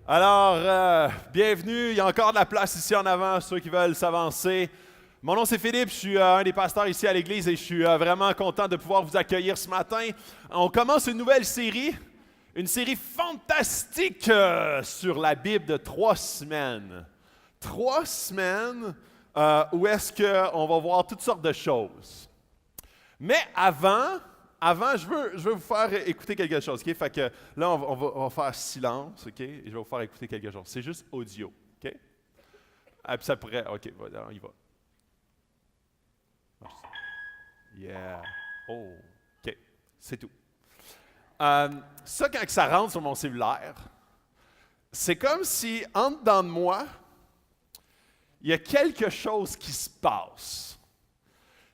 Bienvenue. Il y a encore de la place ici en avant, ceux qui veulent s'avancer. Mon nom c'est Philippe, je suis un des pasteurs ici à l'église et je suis vraiment content de pouvoir vous accueillir ce matin. On commence une nouvelle série, une série fantastique sur la Bible de 3 semaines. 3 semaines où est-ce qu'on va voir toutes sortes de choses. Mais avant, je veux vous faire écouter quelque chose, OK? Fait que là, on va faire silence, OK? Et je vais vous faire écouter quelque chose. C'est juste audio, OK? Ah, puis ça pourrait... OK, voilà, on y va. Yeah. Oh, OK. C'est tout. Ça, quand ça rentre sur mon cellulaire, c'est comme si, en dedans de moi, il y a quelque chose qui se passe.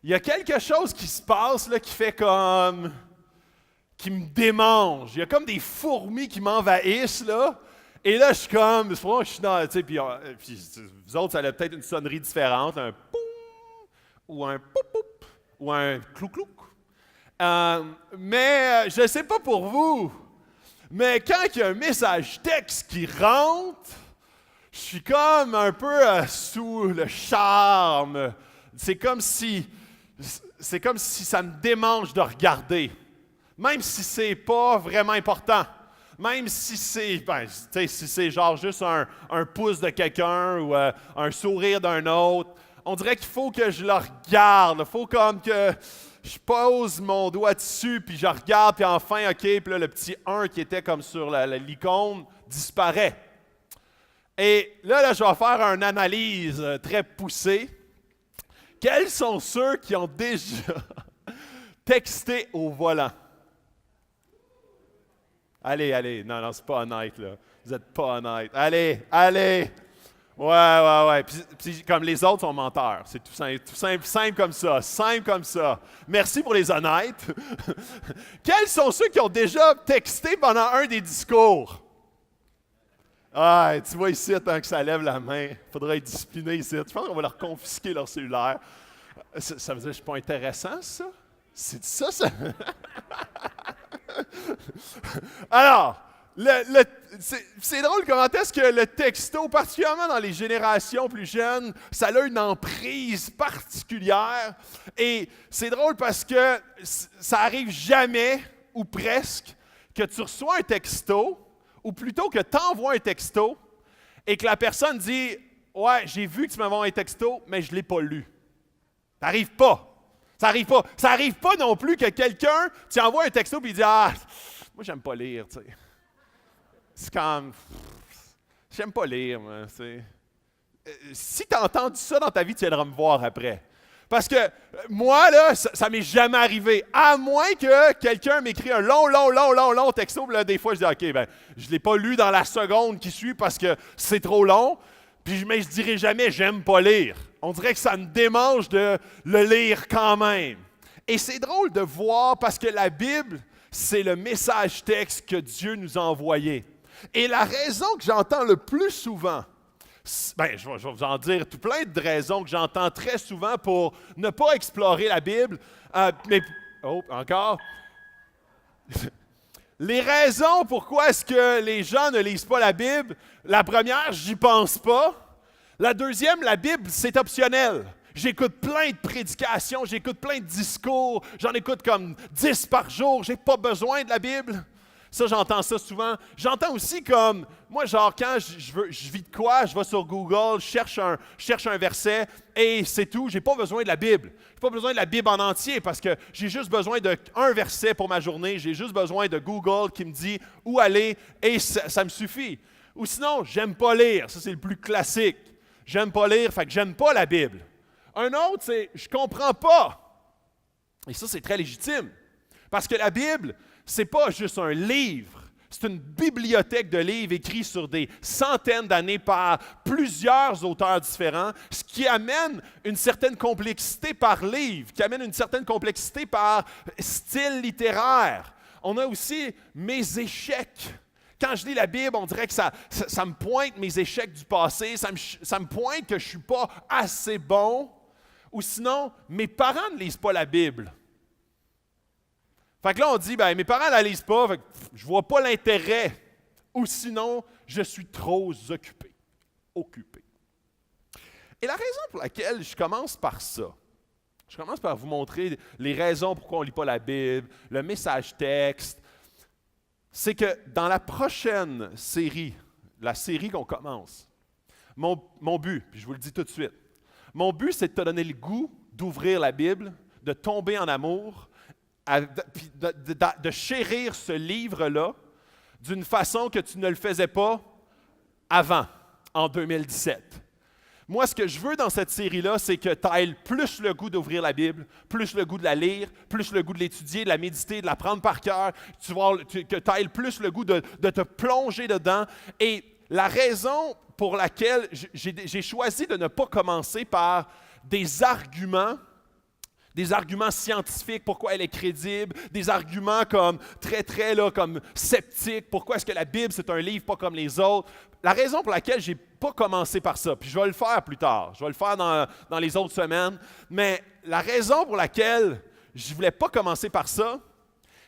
Il y a quelque chose qui se passe là, qui fait comme... qui me démange. Il y a comme des fourmis qui m'envahissent, là. Et là, je suis comme... C'est pour moi que je suis dans... Tu sais, puis vous autres, ça a peut-être une sonnerie différente. Un poum, ou un poup, ou un clou-clou. Mais je ne sais pas pour vous, mais quand il y a un message texte qui rentre, je suis comme un peu sous le charme. C'est comme si ça me démange de regarder, même si c'est pas vraiment important, même si c'est genre juste un pouce de quelqu'un ou un sourire d'un autre. On dirait qu'il faut que je le regarde, il faut comme que je pose mon doigt dessus, puis je regarde, puis enfin, OK, puis là, le petit 1 qui était comme sur l'icône disparaît. Et là, je vais faire une analyse très poussée. Quels sont ceux qui ont déjà texté au volant? Allez, non, c'est pas honnête, là. Vous n'êtes pas honnête. Allez! Ouais. Puis comme les autres sont menteurs. C'est tout simple comme ça. Merci pour les honnêtes. Quels sont ceux qui ont déjà texté pendant un des discours? Ah, tu vois ici, tant que ça lève la main, il faudrait être discipliné ici. Je pense qu'on va leur confisquer leur cellulaire. Ça veut dire que je ne suis pas intéressant, ça? C'est ça? Alors, c'est drôle comment est-ce que le texto, particulièrement dans les générations plus jeunes, ça a une emprise particulière. Et c'est drôle parce que ça arrive jamais, ou presque, que tu reçois un texto, ou plutôt que tu envoies un texto, et que la personne dit « Ouais, j'ai vu que tu m'as envoyé un texto, mais je ne l'ai pas lu. » Ça n'arrive pas. Ça n'arrive pas non plus que quelqu'un, tu envoies un texto et il dit « Ah, moi, j'aime pas lire, tu sais. » C'est comme, j'aime pas lire, moi. Si tu as entendu ça dans ta vie, tu viendras me voir après. Parce que moi, là, ça m'est jamais arrivé. À moins que quelqu'un m'écrit un long texto. Là, des fois, je dis, OK, je ne l'ai pas lu dans la seconde qui suit parce que c'est trop long. Mais je dirai jamais, j'aime pas lire. On dirait que ça me démange de le lire quand même. Et c'est drôle de voir parce que la Bible, c'est le message texte que Dieu nous a envoyé. Et la raison que j'entends le plus souvent, je vais vous en dire tout plein de raisons que j'entends très souvent pour ne pas explorer la Bible, encore. Les raisons pourquoi est-ce que les gens ne lisent pas la Bible, la première, j'y pense pas. La deuxième, la Bible, c'est optionnel. J'écoute plein de prédications, j'écoute plein de discours, j'en écoute comme 10 par jour, j'ai pas besoin de la Bible. Ça, j'entends ça souvent. J'entends aussi comme, moi, genre, quand je vis de quoi, je vais sur Google, je cherche un verset et c'est tout. J'ai pas besoin de la Bible. J'ai pas besoin de la Bible en entier parce que j'ai juste besoin d'un verset pour ma journée. J'ai juste besoin de Google qui me dit où aller et ça me suffit. Ou sinon, j'aime pas lire. Ça, c'est le plus classique. J'aime pas lire, fait que j'aime pas la Bible. Un autre, c'est je comprends pas. Et ça, c'est très légitime. Parce que la Bible, c'est pas juste un livre, c'est une bibliothèque de livres écrits sur des centaines d'années par plusieurs auteurs différents, ce qui amène une certaine complexité par livre, qui amène une certaine complexité par style littéraire. On a aussi mes échecs. Quand je lis la Bible, on dirait que ça me pointe mes échecs du passé, ça me pointe que je ne suis pas assez bon, ou sinon, mes parents ne lisent pas la Bible. Fait que là, on dit, mes parents ne la lisent pas, fait que je ne vois pas l'intérêt Ou sinon, je suis trop occupé. Et la raison pour laquelle je commence par ça, je commence par vous montrer les raisons pourquoi on ne lit pas la Bible, le message texte, c'est que dans la prochaine série, la série qu'on commence, mon but, puis je vous le dis tout de suite, mon but, c'est de te donner le goût d'ouvrir la Bible, de tomber en amour, puis de chérir ce livre-là d'une façon que tu ne le faisais pas avant, en 2017. Moi, ce que je veux dans cette série-là, c'est que tu aies plus le goût d'ouvrir la Bible, plus le goût de la lire, plus le goût de l'étudier, de la méditer, de la prendre par cœur, que tu aies plus le goût de te plonger dedans. Et la raison pour laquelle j'ai choisi de ne pas commencer par des arguments scientifiques, pourquoi elle est crédible, des arguments comme très là, comme sceptiques, pourquoi est-ce que la Bible c'est un livre pas comme les autres. La raison pour laquelle je n'ai pas commencé par ça, puis je vais le faire plus tard, je vais le faire dans les autres semaines, mais la raison pour laquelle je ne voulais pas commencer par ça,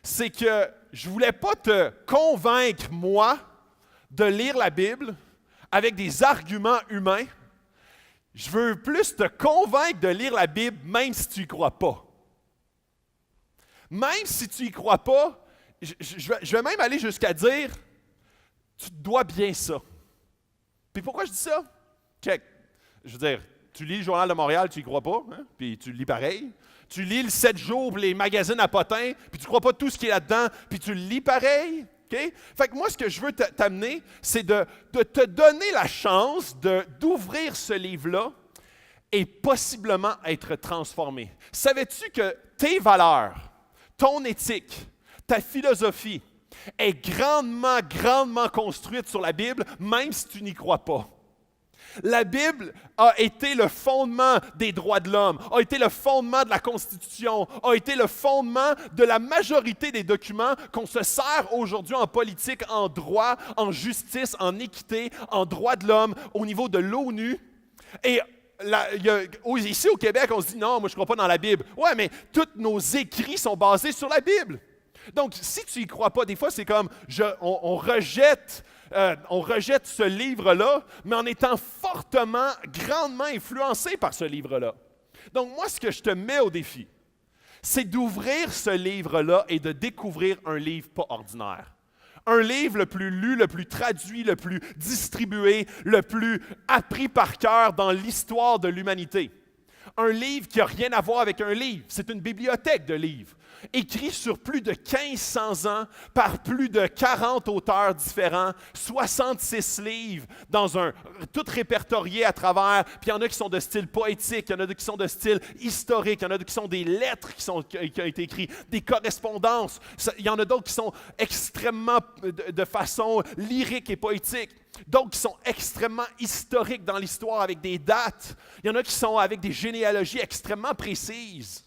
c'est que je ne voulais pas te convaincre, moi, de lire la Bible avec des arguments humains. Je veux plus te convaincre de lire la Bible même si tu n'y crois pas. Même si tu n'y crois pas, je vais même aller jusqu'à dire, tu te dois bien ça. Puis pourquoi je dis ça? Check. Je veux dire, tu lis le Journal de Montréal, tu n'y crois pas, hein? Puis tu le lis pareil. Tu lis le 7 jours, les magazines à potins, puis tu ne crois pas tout ce qui est là-dedans, puis tu le lis pareil. Okay? Fait que moi, ce que je veux t'amener, c'est de te donner la chance d'ouvrir ce livre-là et possiblement être transformé. Savais-tu que tes valeurs, ton éthique, ta philosophie est grandement construite sur la Bible, même si tu n'y crois pas? La Bible a été le fondement des droits de l'homme, a été le fondement de la Constitution, a été le fondement de la majorité des documents qu'on se sert aujourd'hui en politique, en droit, en justice, en équité, en droits de l'homme, au niveau de l'ONU. Et ici au Québec, on se dit non, moi je ne crois pas dans la Bible. Ouais, mais tous nos écrits sont basés sur la Bible. Donc, si tu n'y crois pas, des fois, c'est comme on rejette ce livre-là, mais en étant grandement influencé par ce livre-là. Donc, moi, ce que je te mets au défi, c'est d'ouvrir ce livre-là et de découvrir un livre pas ordinaire. Un livre le plus lu, le plus traduit, le plus distribué, le plus appris par cœur dans l'histoire de l'humanité. Un livre qui n'a rien à voir avec un livre, c'est une bibliothèque de livres. Écrit sur plus de 1500 ans par plus de 40 auteurs différents, 66 livres, tout répertorié à travers, puis il y en a qui sont de style poétique, il y en a qui sont de style historique, il y en a qui sont des lettres qui ont été écrites, des correspondances, il y en a d'autres qui sont extrêmement de façon lyrique et poétique. D'autres qui sont extrêmement historiques dans l'histoire avec des dates. Il y en a qui sont avec des généalogies extrêmement précises.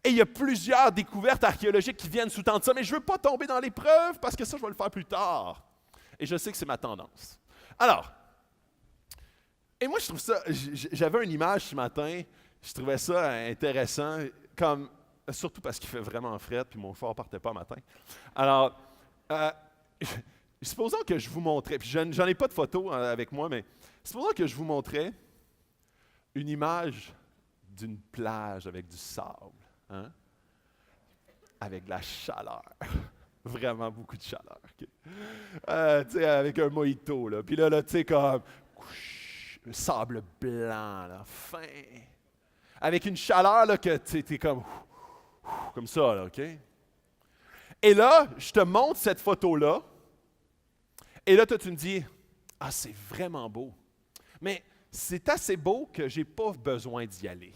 Et il y a plusieurs découvertes archéologiques qui viennent sous-tendre ça, mais je ne veux pas tomber dans les preuves parce que ça, je vais le faire plus tard. Et je sais que c'est ma tendance. Alors, et moi, je trouve ça, j'avais une image ce matin, je trouvais ça intéressant, surtout parce qu'il fait vraiment frais, puis mon fort ne partait pas matin. Alors, supposons que je vous montrais, puis j'en ai pas de photo avec moi, mais supposons que je vous montrais une image d'une plage avec du sable. Hein? Avec de la chaleur. Vraiment beaucoup de chaleur. Okay? Tu sais, avec un mojito, là. Puis là tu sais, comme un sable blanc, là, fin. Avec une chaleur, là, que tu es comme ça, là, OK? Et là, je te montre cette photo-là. Et là, toi, tu me dis, ah, c'est vraiment beau. Mais c'est assez beau que je n'ai pas besoin d'y aller.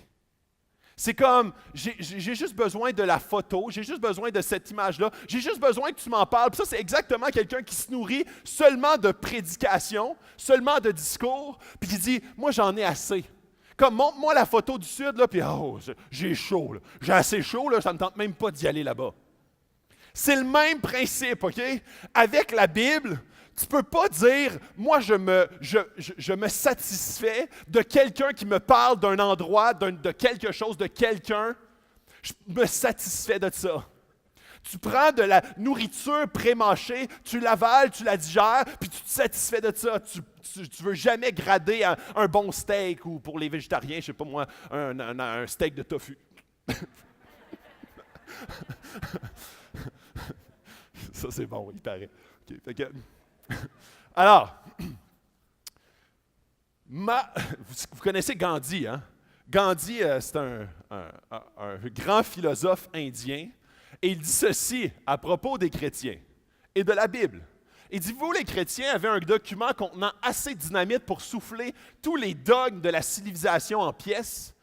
C'est comme, j'ai juste besoin de la photo, j'ai juste besoin de cette image-là, j'ai juste besoin que tu m'en parles. Puis ça, c'est exactement quelqu'un qui se nourrit seulement de prédication, seulement de discours, puis qui dit, moi, j'en ai assez. Comme, montre-moi la photo du Sud, là, puis j'ai chaud, là. J'ai assez chaud, là, ça ne me tente même pas d'y aller là-bas. C'est le même principe, OK? Avec la Bible, tu ne peux pas dire, moi, je me satisfais de quelqu'un qui me parle d'un endroit, de quelque chose, de quelqu'un. Je me satisfais de ça. Tu prends de la nourriture pré-mâchée, tu l'avales, tu la digères, puis tu te satisfais de ça. Tu ne veux jamais grader un bon steak ou pour les végétariens, je ne sais pas moi, un steak de tofu. Ça, c'est bon, il paraît. Okay, fait que, alors, vous connaissez Gandhi, hein? Gandhi, c'est un grand philosophe indien, et il dit ceci à propos des chrétiens et de la Bible. Il dit, vous les chrétiens avez un document contenant assez de dynamite pour souffler tous les dogmes de la civilisation en pièces,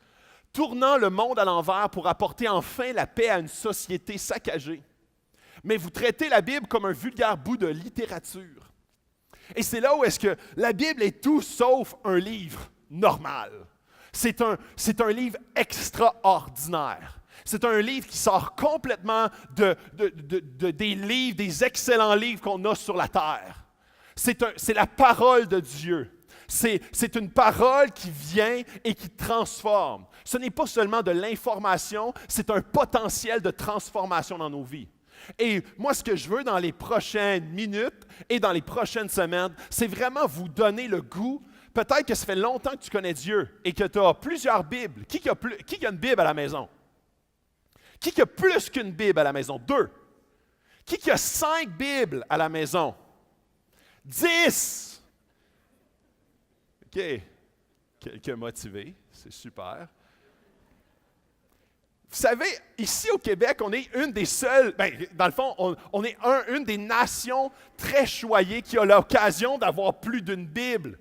tournant le monde à l'envers pour apporter enfin la paix à une société saccagée. Mais vous traitez la Bible comme un vulgaire bout de littérature. Et c'est là où est-ce que la Bible est tout sauf un livre normal. C'est un livre extraordinaire. C'est un livre qui sort complètement des livres, des excellents livres qu'on a sur la terre. C'est la parole de Dieu. C'est une parole qui vient et qui transforme. Ce n'est pas seulement de l'information, c'est un potentiel de transformation dans nos vies. Et moi, ce que je veux dans les prochaines minutes et dans les prochaines semaines, c'est vraiment vous donner le goût. Peut-être que ça fait longtemps que tu connais Dieu et que tu as plusieurs Bibles. Qui a une Bible à la maison? Qui a plus qu'une Bible à la maison? 2. Qui a 5 Bibles à la maison? 10. OK. Quelques motivés, c'est super. Vous savez, ici au Québec, on est une des seules, dans le fond, on est une des nations très choyées qui a l'occasion d'avoir plus d'une Bible.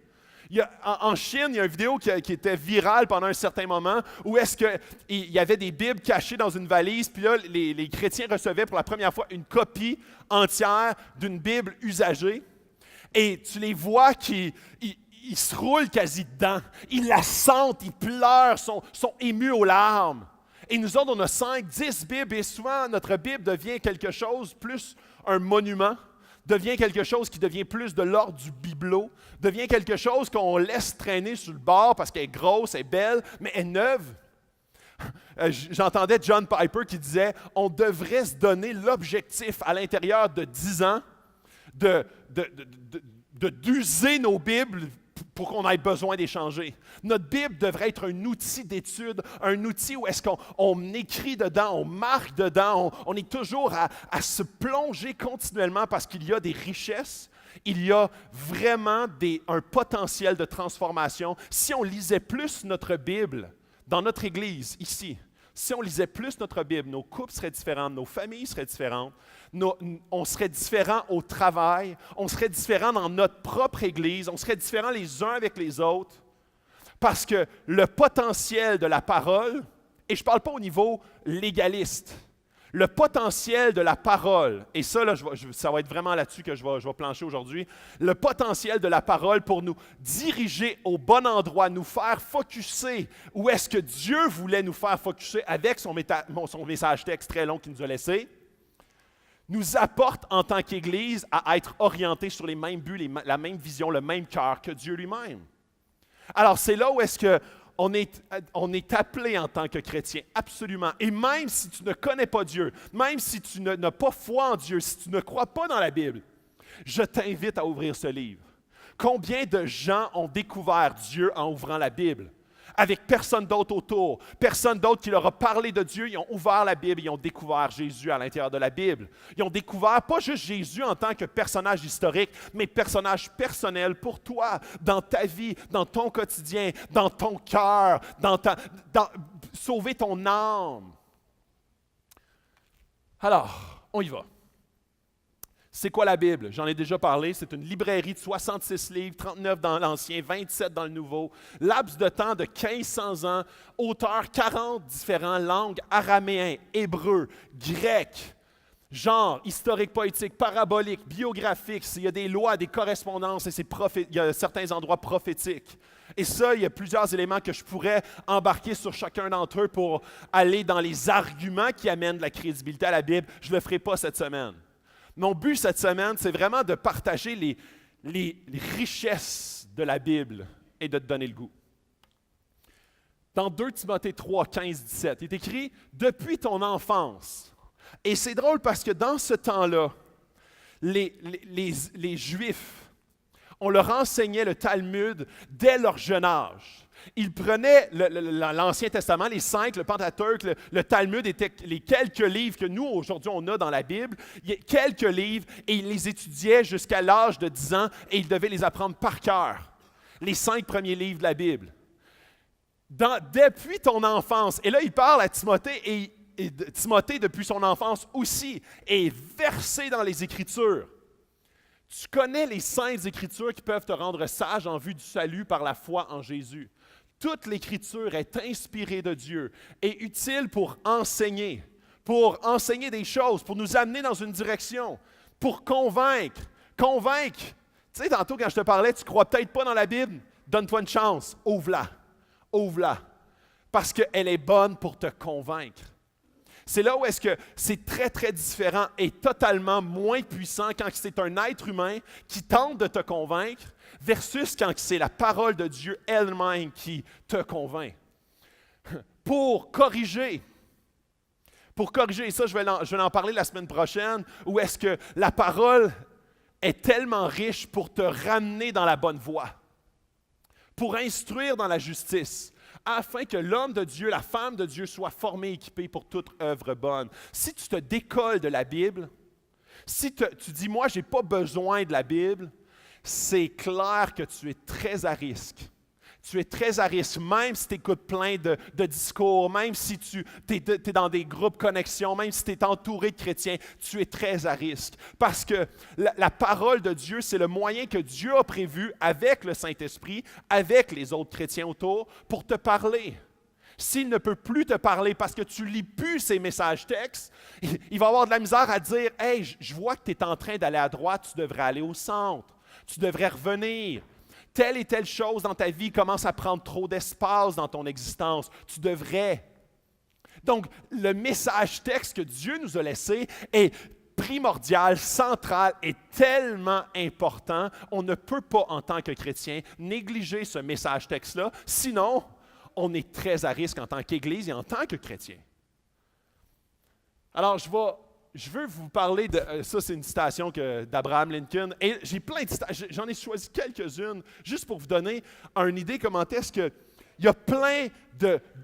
En Chine, il y a une vidéo qui était virale pendant un certain moment où est-ce qu'il y avait des Bibles cachées dans une valise, puis là, les chrétiens recevaient pour la première fois une copie entière d'une Bible usagée. Et tu les vois qui ils se roulent quasi dedans. Ils la sentent, ils pleurent, sont émus aux larmes. Et nous autres, on a 5, 10 Bibles, et souvent, notre Bible devient quelque chose, plus un monument, devient quelque chose qui devient plus de l'ordre du bibelot, devient quelque chose qu'on laisse traîner sur le bord parce qu'elle est grosse, elle est belle, mais elle est neuve. J'entendais John Piper qui disait « On devrait se donner l'objectif à l'intérieur de 10 ans d'user nos Bibles pour qu'on ait besoin d'échanger. Notre Bible devrait être un outil d'étude, un outil où est-ce qu'on écrit dedans, on marque dedans, on est toujours à se plonger continuellement parce qu'il y a des richesses, il y a vraiment un potentiel de transformation. Si on lisait plus notre Bible dans notre Église, ici, si on lisait plus notre Bible, nos couples seraient différents, nos familles seraient différentes, on serait différents au travail, on serait différents dans notre propre Église, on serait différents les uns avec les autres, parce que le potentiel de la parole, et je ne parle pas au niveau légaliste, le potentiel de la parole, et ça, là, ça va être vraiment là-dessus que je vais plancher aujourd'hui, le potentiel de la parole pour nous diriger au bon endroit, nous faire focusser où est-ce que Dieu voulait nous faire focusser avec son message texte très long qu'il nous a laissé, nous apporte en tant qu'Église à être orientés sur les mêmes buts, la même vision, le même cœur que Dieu lui-même. Alors, c'est là où est-ce qu'on est appelé en tant que chrétien, absolument. Et même si tu ne connais pas Dieu, même si tu n'as pas foi en Dieu, si tu ne crois pas dans la Bible, je t'invite à ouvrir ce livre. Combien de gens ont découvert Dieu en ouvrant la Bible? Avec personne d'autre autour, personne d'autre qui leur a parlé de Dieu, ils ont ouvert la Bible, ils ont découvert Jésus à l'intérieur de la Bible. Ils ont découvert pas juste Jésus en tant que personnage historique, mais personnage personnel pour toi, dans ta vie, dans ton quotidien, dans ton cœur, sauver ton âme. Alors, on y va. C'est quoi la Bible? J'en ai déjà parlé. C'est une librairie de 66 livres, 39 dans l'Ancien, 27 dans le Nouveau. Laps de temps de 1500 ans. Auteurs 40 différents langues, araméen, hébreu, grec, genre, historique, poétique, parabolique, biographique. Il y a des lois, des correspondances et il y a certains endroits prophétiques. Et ça, il y a plusieurs éléments que je pourrais embarquer sur chacun d'entre eux pour aller dans les arguments qui amènent de la crédibilité à la Bible. Je ne le ferai pas cette semaine. Mon but cette semaine, c'est vraiment de partager les richesses de la Bible et de te donner le goût. Dans 2 Timothée 3, 15, 17, il est écrit « Depuis ton enfance, Et c'est drôle parce que dans ce temps-là, les Juifs, on leur enseignait le Talmud dès leur jeune âge. Ils prenaient l'Ancien Testament, les 5, le Pentateuque, le Talmud étaient les quelques livres que nous, aujourd'hui, on a dans la Bible, quelques livres, et ils les étudiaient jusqu'à l'âge de 10 ans, et ils devaient les apprendre par cœur, les 5 premiers livres de la Bible. Depuis ton enfance, et là, il parle à Timothée, et Timothée, depuis son enfance aussi, est versé dans les Écritures. Tu connais les saintes Écritures qui peuvent te rendre sage en vue du salut par la foi en Jésus. Toute l'Écriture est inspirée de Dieu et utile pour enseigner des choses, pour nous amener dans une direction, pour convaincre. Convaincre. Tu sais, tantôt quand je te parlais, tu ne crois peut-être pas dans la Bible, donne-toi une chance, ouvre-la, parce qu'elle est bonne pour te convaincre. C'est là où est-ce que c'est très, très différent et totalement moins puissant quand c'est un être humain qui tente de te convaincre versus quand c'est la parole de Dieu elle-même qui te convainc. Pour corriger, et ça je vais en parler la semaine prochaine, où est-ce que la parole est tellement riche pour te ramener dans la bonne voie, pour instruire dans la justice, afin que l'homme de Dieu, la femme de Dieu soit formée et équipée pour toute œuvre bonne. Si tu te décolles de la Bible, si tu dis « moi, je n'ai pas besoin de la Bible », c'est clair que tu es très à risque. Tu es très à risque, même si tu écoutes plein de discours, même si tu es dans des groupes connexion, même si tu es entouré de chrétiens, tu es très à risque. Parce que la parole de Dieu, c'est le moyen que Dieu a prévu avec le Saint-Esprit, avec les autres chrétiens autour, pour te parler. S'il ne peut plus te parler parce que tu ne lis plus ces messages textes, il va avoir de la misère à dire « Hey, je vois que tu es en train d'aller à droite, tu devrais aller au centre, tu devrais revenir. » Telle et telle chose dans ta vie commence à prendre trop d'espace dans ton existence. Tu devrais. Donc, le message texte que Dieu nous a laissé est primordial, central et tellement important. On ne peut pas, en tant que chrétien, négliger ce message texte-là. Sinon, on est très à risque en tant qu'Église et en tant que chrétien. Alors, je veux vous parler de... Ça, c'est une citation d'Abraham Lincoln. Et j'ai plein de citations. J'en ai choisi quelques-unes juste pour vous donner une idée comment est-ce que... Il y a plein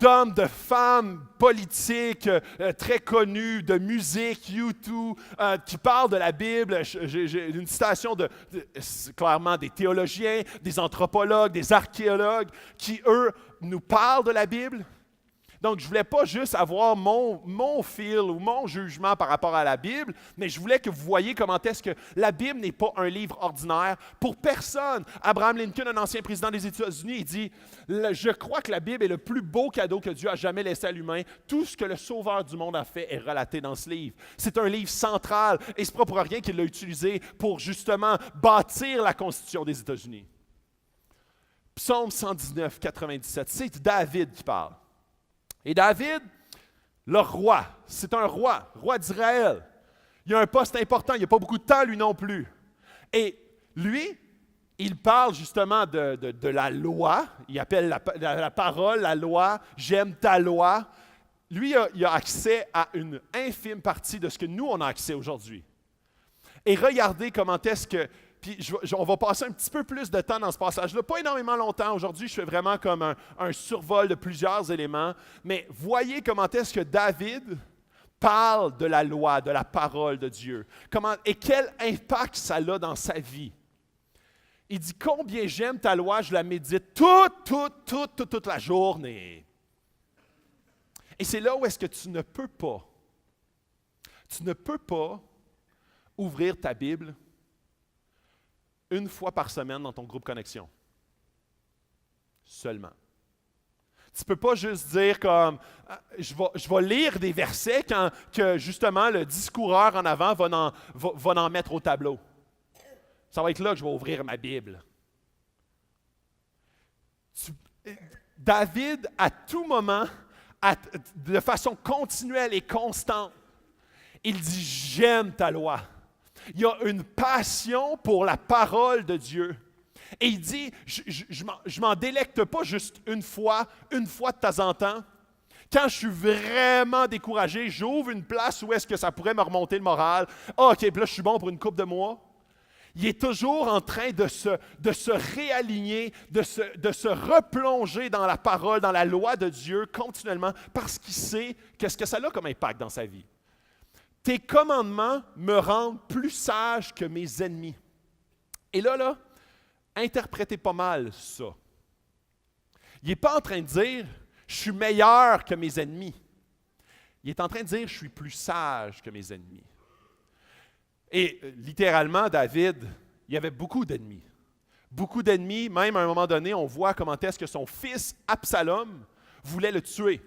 d'hommes, de femmes politiques très connus, de musique, YouTube, qui parlent de la Bible. J'ai une citation clairement des théologiens, des anthropologues, des archéologues, qui, eux, nous parlent de la Bible. Donc, je ne voulais pas juste avoir mon feel ou mon jugement par rapport à la Bible, mais je voulais que vous voyiez comment est-ce que la Bible n'est pas un livre ordinaire pour personne. Abraham Lincoln, un ancien président des États-Unis, il dit « Je crois que la Bible est le plus beau cadeau que Dieu a jamais laissé à l'humain. Tout ce que le Sauveur du monde a fait est relaté dans ce livre. » C'est un livre central et ce n'est pas pour rien qu'il l'a utilisé pour justement bâtir la Constitution des États-Unis. Psaume 119, 97, c'est David qui parle. Et David, le roi, c'est un roi d'Israël. Il a un poste important, il n'a pas beaucoup de temps lui non plus. Et lui, il parle justement de la loi, il appelle la parole, la loi, j'aime ta loi. Lui, il a accès à une infime partie de ce que nous, on a accès aujourd'hui. Et regardez comment est-ce que... Puis on va passer un petit peu plus de temps dans ce passage-là. Pas énormément longtemps. Aujourd'hui, je fais vraiment comme un survol de plusieurs éléments. Mais voyez comment est-ce que David parle de la loi, de la parole de Dieu. Et quel impact ça a dans sa vie. Il dit, combien j'aime ta loi, je la médite toute la journée. Et c'est là où est-ce que tu ne peux pas ouvrir ta Bible une fois par semaine dans ton groupe Connexion. Seulement. Tu ne peux pas juste dire comme je vais lire des versets quand que justement le discoureur en avant va en mettre au tableau. Ça va être là que je vais ouvrir ma Bible. David, à tout moment, de façon continuelle et constante, il dit « J'aime ta loi ». Il y a une passion pour la parole de Dieu. Et il dit, je m'en délecte pas juste une fois de temps en temps. Quand je suis vraiment découragé, j'ouvre une place où est-ce que ça pourrait me remonter le moral. Ah, OK, puis là, je suis bon pour une couple de mois. Il est toujours en train de se réaligner, de se replonger dans la parole, dans la loi de Dieu continuellement, parce qu'il sait qu'est-ce que ça a comme impact dans sa vie. Tes commandements me rendent plus sage que mes ennemis. Et là, interprétez pas mal ça. Il n'est pas en train de dire « je suis meilleur que mes ennemis ». Il est en train de dire « je suis plus sage que mes ennemis ». Et littéralement, David, il y avait beaucoup d'ennemis. Beaucoup d'ennemis, même à un moment donné, on voit comment est-ce que son fils Absalom voulait le tuer.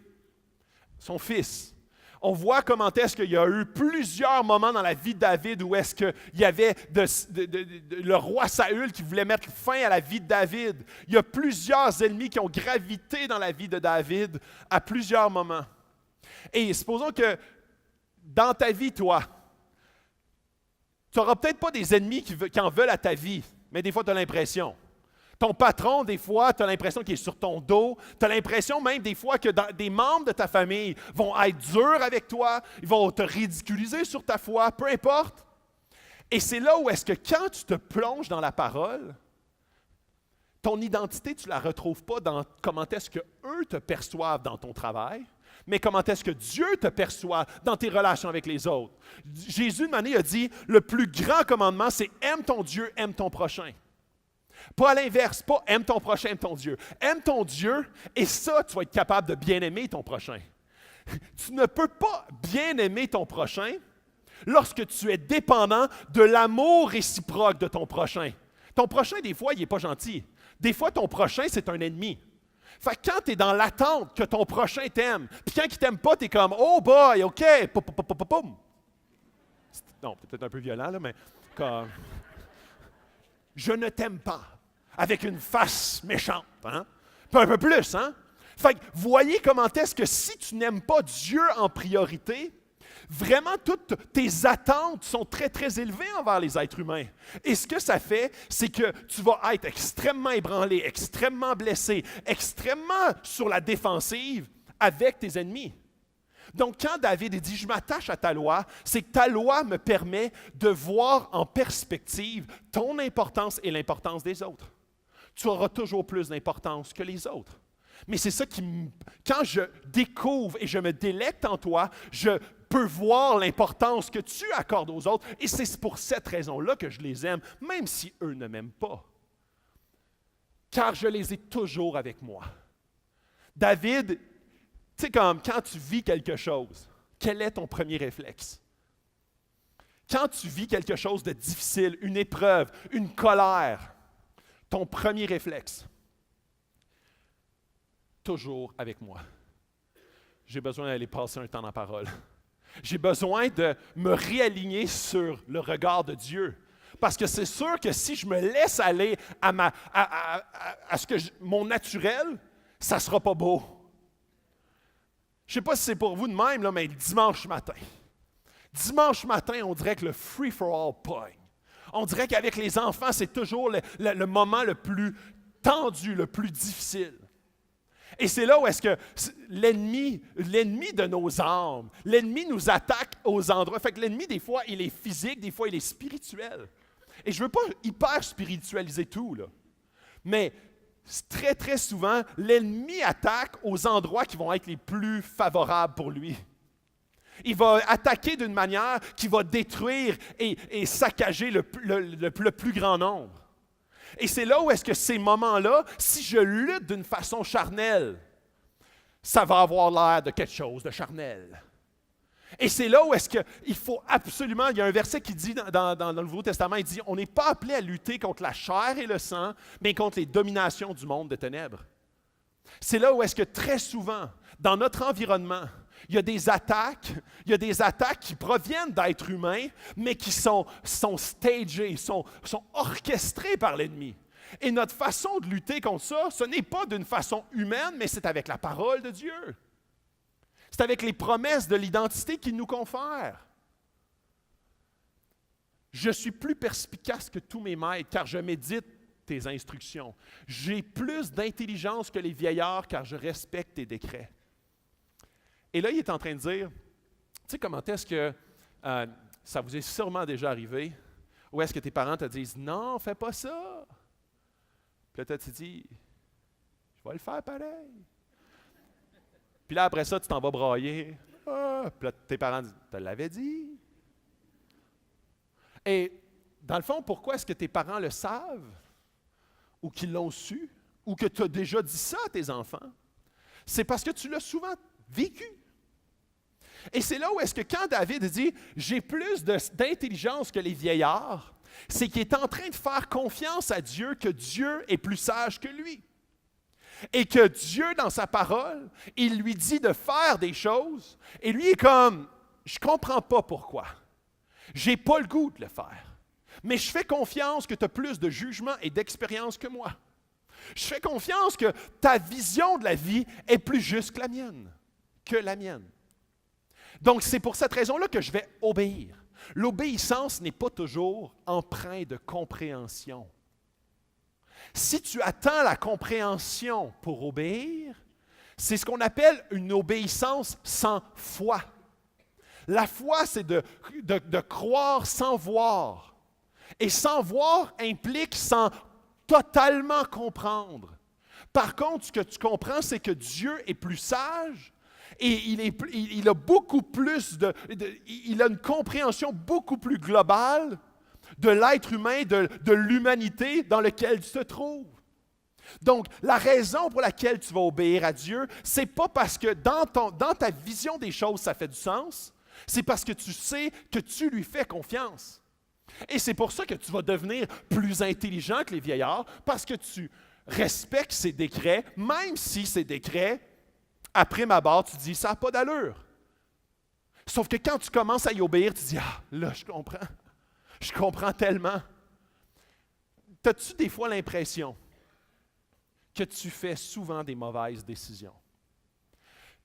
Son fils. On voit comment est-ce qu'il y a eu plusieurs moments dans la vie de David où est-ce qu'il y avait le roi Saül qui voulait mettre fin à la vie de David. Il y a plusieurs ennemis qui ont gravité dans la vie de David à plusieurs moments. Et supposons que dans ta vie, toi, tu n'auras peut-être pas des ennemis qui en veulent à ta vie, mais des fois, tu as l'impression. Ton patron, des fois, tu as l'impression qu'il est sur ton dos. Tu as l'impression même des fois que des membres de ta famille vont être durs avec toi, ils vont te ridiculiser sur ta foi, peu importe. Et c'est là où est-ce que quand tu te plonges dans la parole, ton identité, tu ne la retrouves pas dans comment est-ce qu'eux te perçoivent dans ton travail, mais comment est-ce que Dieu te perçoit dans tes relations avec les autres. Jésus, de manière, a dit, le plus grand commandement, c'est « aime ton Dieu, aime ton prochain ». Pas à l'inverse, pas « aime ton prochain, aime ton Dieu ». Aime ton Dieu, et ça, tu vas être capable de bien aimer ton prochain. Tu ne peux pas bien aimer ton prochain lorsque tu es dépendant de l'amour réciproque de ton prochain. Ton prochain, des fois, il n'est pas gentil. Des fois, ton prochain, c'est un ennemi. Fait que quand tu es dans l'attente que ton prochain t'aime, puis quand il ne t'aime pas, tu es comme « Oh boy, OK, poum, poum, poum, poum, poum. » Non, c'est peut-être un peu violent, là, mais comme « Je ne t'aime pas » avec une face méchante, hein? Puis un peu plus, hein? Fait que voyez comment est-ce que si tu n'aimes pas Dieu en priorité, vraiment, toutes tes attentes sont très, très élevées envers les êtres humains. Et ce que ça fait, c'est que tu vas être extrêmement ébranlé, extrêmement blessé, extrêmement sur la défensive avec tes ennemis. Donc, quand David dit « Je m'attache à ta loi », c'est que ta loi me permet de voir en perspective ton importance et l'importance des autres. Tu auras toujours plus d'importance que les autres. Mais c'est ça quand je découvre et je me délecte en toi, je peux voir l'importance que tu accordes aux autres. Et c'est pour cette raison-là que je les aime, même si eux ne m'aiment pas. Car je les ai toujours avec moi. David, tu sais, comme quand tu vis quelque chose, quel est ton premier réflexe? Quand tu vis quelque chose de difficile, une épreuve, une colère, ton premier réflexe, toujours avec moi. J'ai besoin d'aller passer un temps dans la parole. J'ai besoin de me réaligner sur le regard de Dieu. Parce que c'est sûr que si je me laisse aller à mon naturel, ça ne sera pas beau. Je ne sais pas si c'est pour vous de même, là, mais dimanche matin, on dirait que le free-for-all pogne. On dirait qu'avec les enfants, c'est toujours le moment le plus tendu, le plus difficile. Et c'est là où est-ce que l'ennemi de nos âmes, l'ennemi nous attaque aux endroits. Fait que l'ennemi, des fois, il est physique, des fois, il est spirituel. Et je ne veux pas hyper spiritualiser tout, là. Mais très, très souvent, l'ennemi attaque aux endroits qui vont être les plus favorables pour lui. Il va attaquer d'une manière qui va détruire et saccager le plus grand nombre. Et c'est là où est-ce que ces moments-là, si je lutte d'une façon charnelle, ça va avoir l'air de quelque chose de charnel. Et c'est là où est-ce qu'il faut absolument, il y a un verset qui dit dans le Nouveau Testament, il dit, on n'est pas appelé à lutter contre la chair et le sang, mais contre les dominations du monde de ténèbres. C'est là où est-ce que très souvent, dans notre environnement, il y a des attaques qui proviennent d'êtres humains, mais qui sont stagées, sont orchestrées par l'ennemi. Et notre façon de lutter contre ça, ce n'est pas d'une façon humaine, mais c'est avec la parole de Dieu. C'est avec les promesses de l'identité qu'il nous confère. Je suis plus perspicace que tous mes maîtres, car je médite tes instructions. J'ai plus d'intelligence que les vieillards, car je respecte tes décrets. Et là, il est en train de dire, tu sais, comment est-ce que ça vous est sûrement déjà arrivé, ou est-ce que tes parents te disent, non, fais pas ça. Puis là, toi, tu te dis, je vais le faire pareil. Puis là, après ça, tu t'en vas brailler. Ah, puis là, tes parents disent, te l'avais dit. Et dans le fond, pourquoi est-ce que tes parents le savent, ou qu'ils l'ont su, ou que tu as déjà dit ça à tes enfants? C'est parce que tu l'as souvent vécu. Et c'est là où est-ce que quand David dit « J'ai plus d'intelligence que les vieillards », c'est qu'il est en train de faire confiance à Dieu que Dieu est plus sage que lui. Et que Dieu, dans sa parole, il lui dit de faire des choses, et lui est comme « Je ne comprends pas pourquoi. Je n'ai pas le goût de le faire. Mais je fais confiance que tu as plus de jugement et d'expérience que moi. Je fais confiance que ta vision de la vie est plus juste que la mienne. Donc, c'est pour cette raison-là que je vais obéir. L'obéissance n'est pas toujours empreinte de compréhension. Si tu attends la compréhension pour obéir, c'est ce qu'on appelle une obéissance sans foi. La foi, c'est de croire sans voir. Et sans voir implique sans totalement comprendre. Par contre, ce que tu comprends, c'est que Dieu est plus sage et il a beaucoup plus il a une compréhension beaucoup plus globale de l'être humain, de l'humanité dans laquelle tu te trouves. Donc, la raison pour laquelle tu vas obéir à Dieu, c'est pas parce que dans ta vision des choses, ça fait du sens, c'est parce que tu sais que tu lui fais confiance. Et c'est pour ça que tu vas devenir plus intelligent que les vieillards, parce que tu respectes ses décrets, même si ces décrets, après ma barre, tu dis, ça n'a pas d'allure. Sauf que quand tu commences à y obéir, tu dis, ah, là, je comprends. Je comprends tellement. As-tu des fois l'impression que tu fais souvent des mauvaises décisions?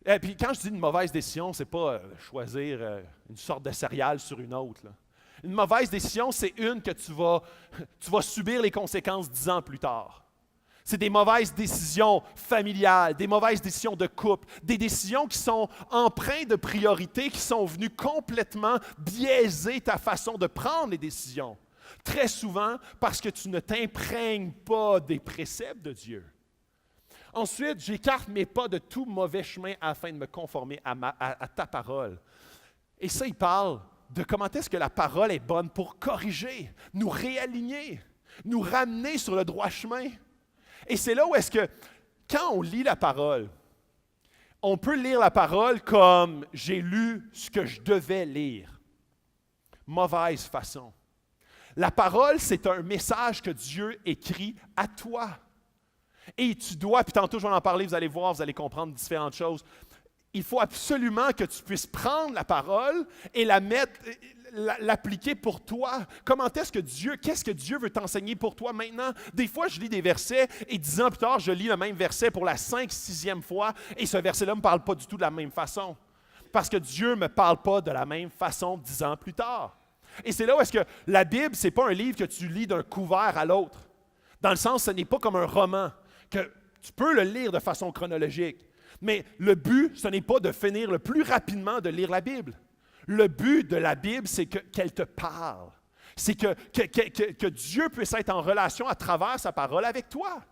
Et puis quand je dis une mauvaise décision, ce n'est pas choisir une sorte de céréale sur une autre, là. Une mauvaise décision, c'est une que tu vas subir les conséquences 10 ans plus tard. C'est des mauvaises décisions familiales, des mauvaises décisions de couple, des décisions qui sont empreintes de priorités, qui sont venues complètement biaiser ta façon de prendre les décisions. Très souvent parce que tu ne t'imprègnes pas des préceptes de Dieu. Ensuite, j'écarte mes pas de tout mauvais chemin afin de me conformer à ta parole. Et ça, il parle de comment est-ce que la parole est bonne pour corriger, nous réaligner, nous ramener sur le droit chemin. Et c'est là où est-ce que, quand on lit la parole, on peut lire la parole comme « j'ai lu ce que je devais lire ». Mauvaise façon. La parole, c'est un message que Dieu écrit à toi. Et tu dois, puis tantôt je vais en parler, vous allez voir, vous allez comprendre différentes choses. Il faut absolument que tu puisses prendre la parole et l'appliquer pour toi. Qu'est-ce que Dieu veut t'enseigner pour toi maintenant? Des fois, je lis des versets et 10 ans plus tard, je lis le même verset pour la 5e, 6e fois et ce verset-là ne me parle pas du tout de la même façon. Parce que Dieu ne me parle pas de la même façon 10 ans plus tard. Et c'est là où est-ce que la Bible, ce n'est pas un livre que tu lis d'un couvert à l'autre. Dans le sens, ce n'est pas comme un roman, que tu peux le lire de façon chronologique. Mais le but, ce n'est pas de finir le plus rapidement de lire la Bible. Le but de la Bible, c'est qu'elle te parle. C'est que Dieu puisse être en relation à travers sa parole avec toi.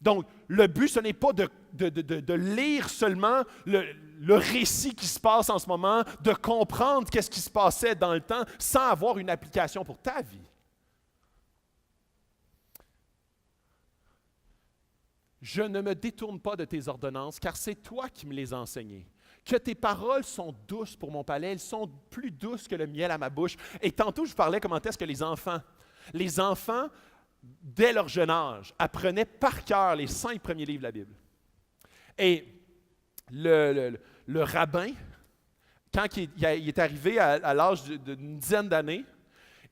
Donc, le but, ce n'est pas de lire seulement le récit qui se passe en ce moment, de comprendre qu'est-ce qui se passait dans le temps sans avoir une application pour ta vie. Je ne me détourne pas de tes ordonnances, car c'est toi qui me les as enseignées. Que tes paroles sont douces pour mon palais, elles sont plus douces que le miel à ma bouche. Et tantôt, je vous parlais comment est-ce que les enfants, dès leur jeune âge, apprenaient par cœur les 5 premiers livres de la Bible. Et le rabbin, quand il est arrivé à l'âge d'une dizaine d'années,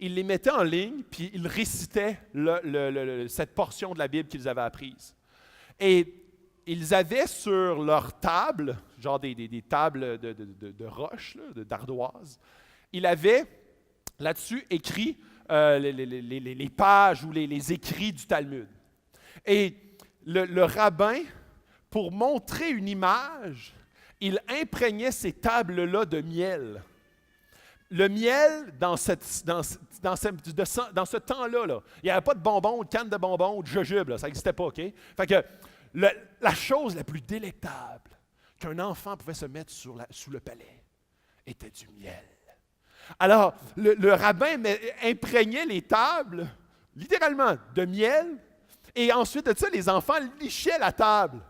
il les mettait en ligne, puis il récitait cette portion de la Bible qu'ils avaient apprise. Et ils avaient sur leur table, genre des tables de roche, là, d'ardoise, il avait là-dessus écrit les pages ou les écrits du Talmud. Et le rabbin, pour montrer une image, il imprégnait ces tables-là de miel. Le miel, dans ce temps-là, là, il n'y avait pas de bonbons, de canne de bonbons, de jujubes, là, ça n'existait pas, OK? Fait que la chose la plus délectable qu'un enfant pouvait se mettre sous le palais était du miel. Alors, le rabbin imprégnait les tables, littéralement, de miel, et ensuite de ça, les enfants lichaient la table.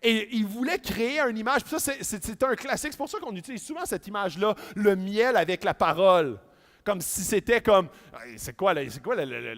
Et il voulait créer une image. Puis ça, c'est un classique. C'est pour ça qu'on utilise souvent cette image-là, le miel avec la parole. Comme si c'était comme... C'est quoi, là?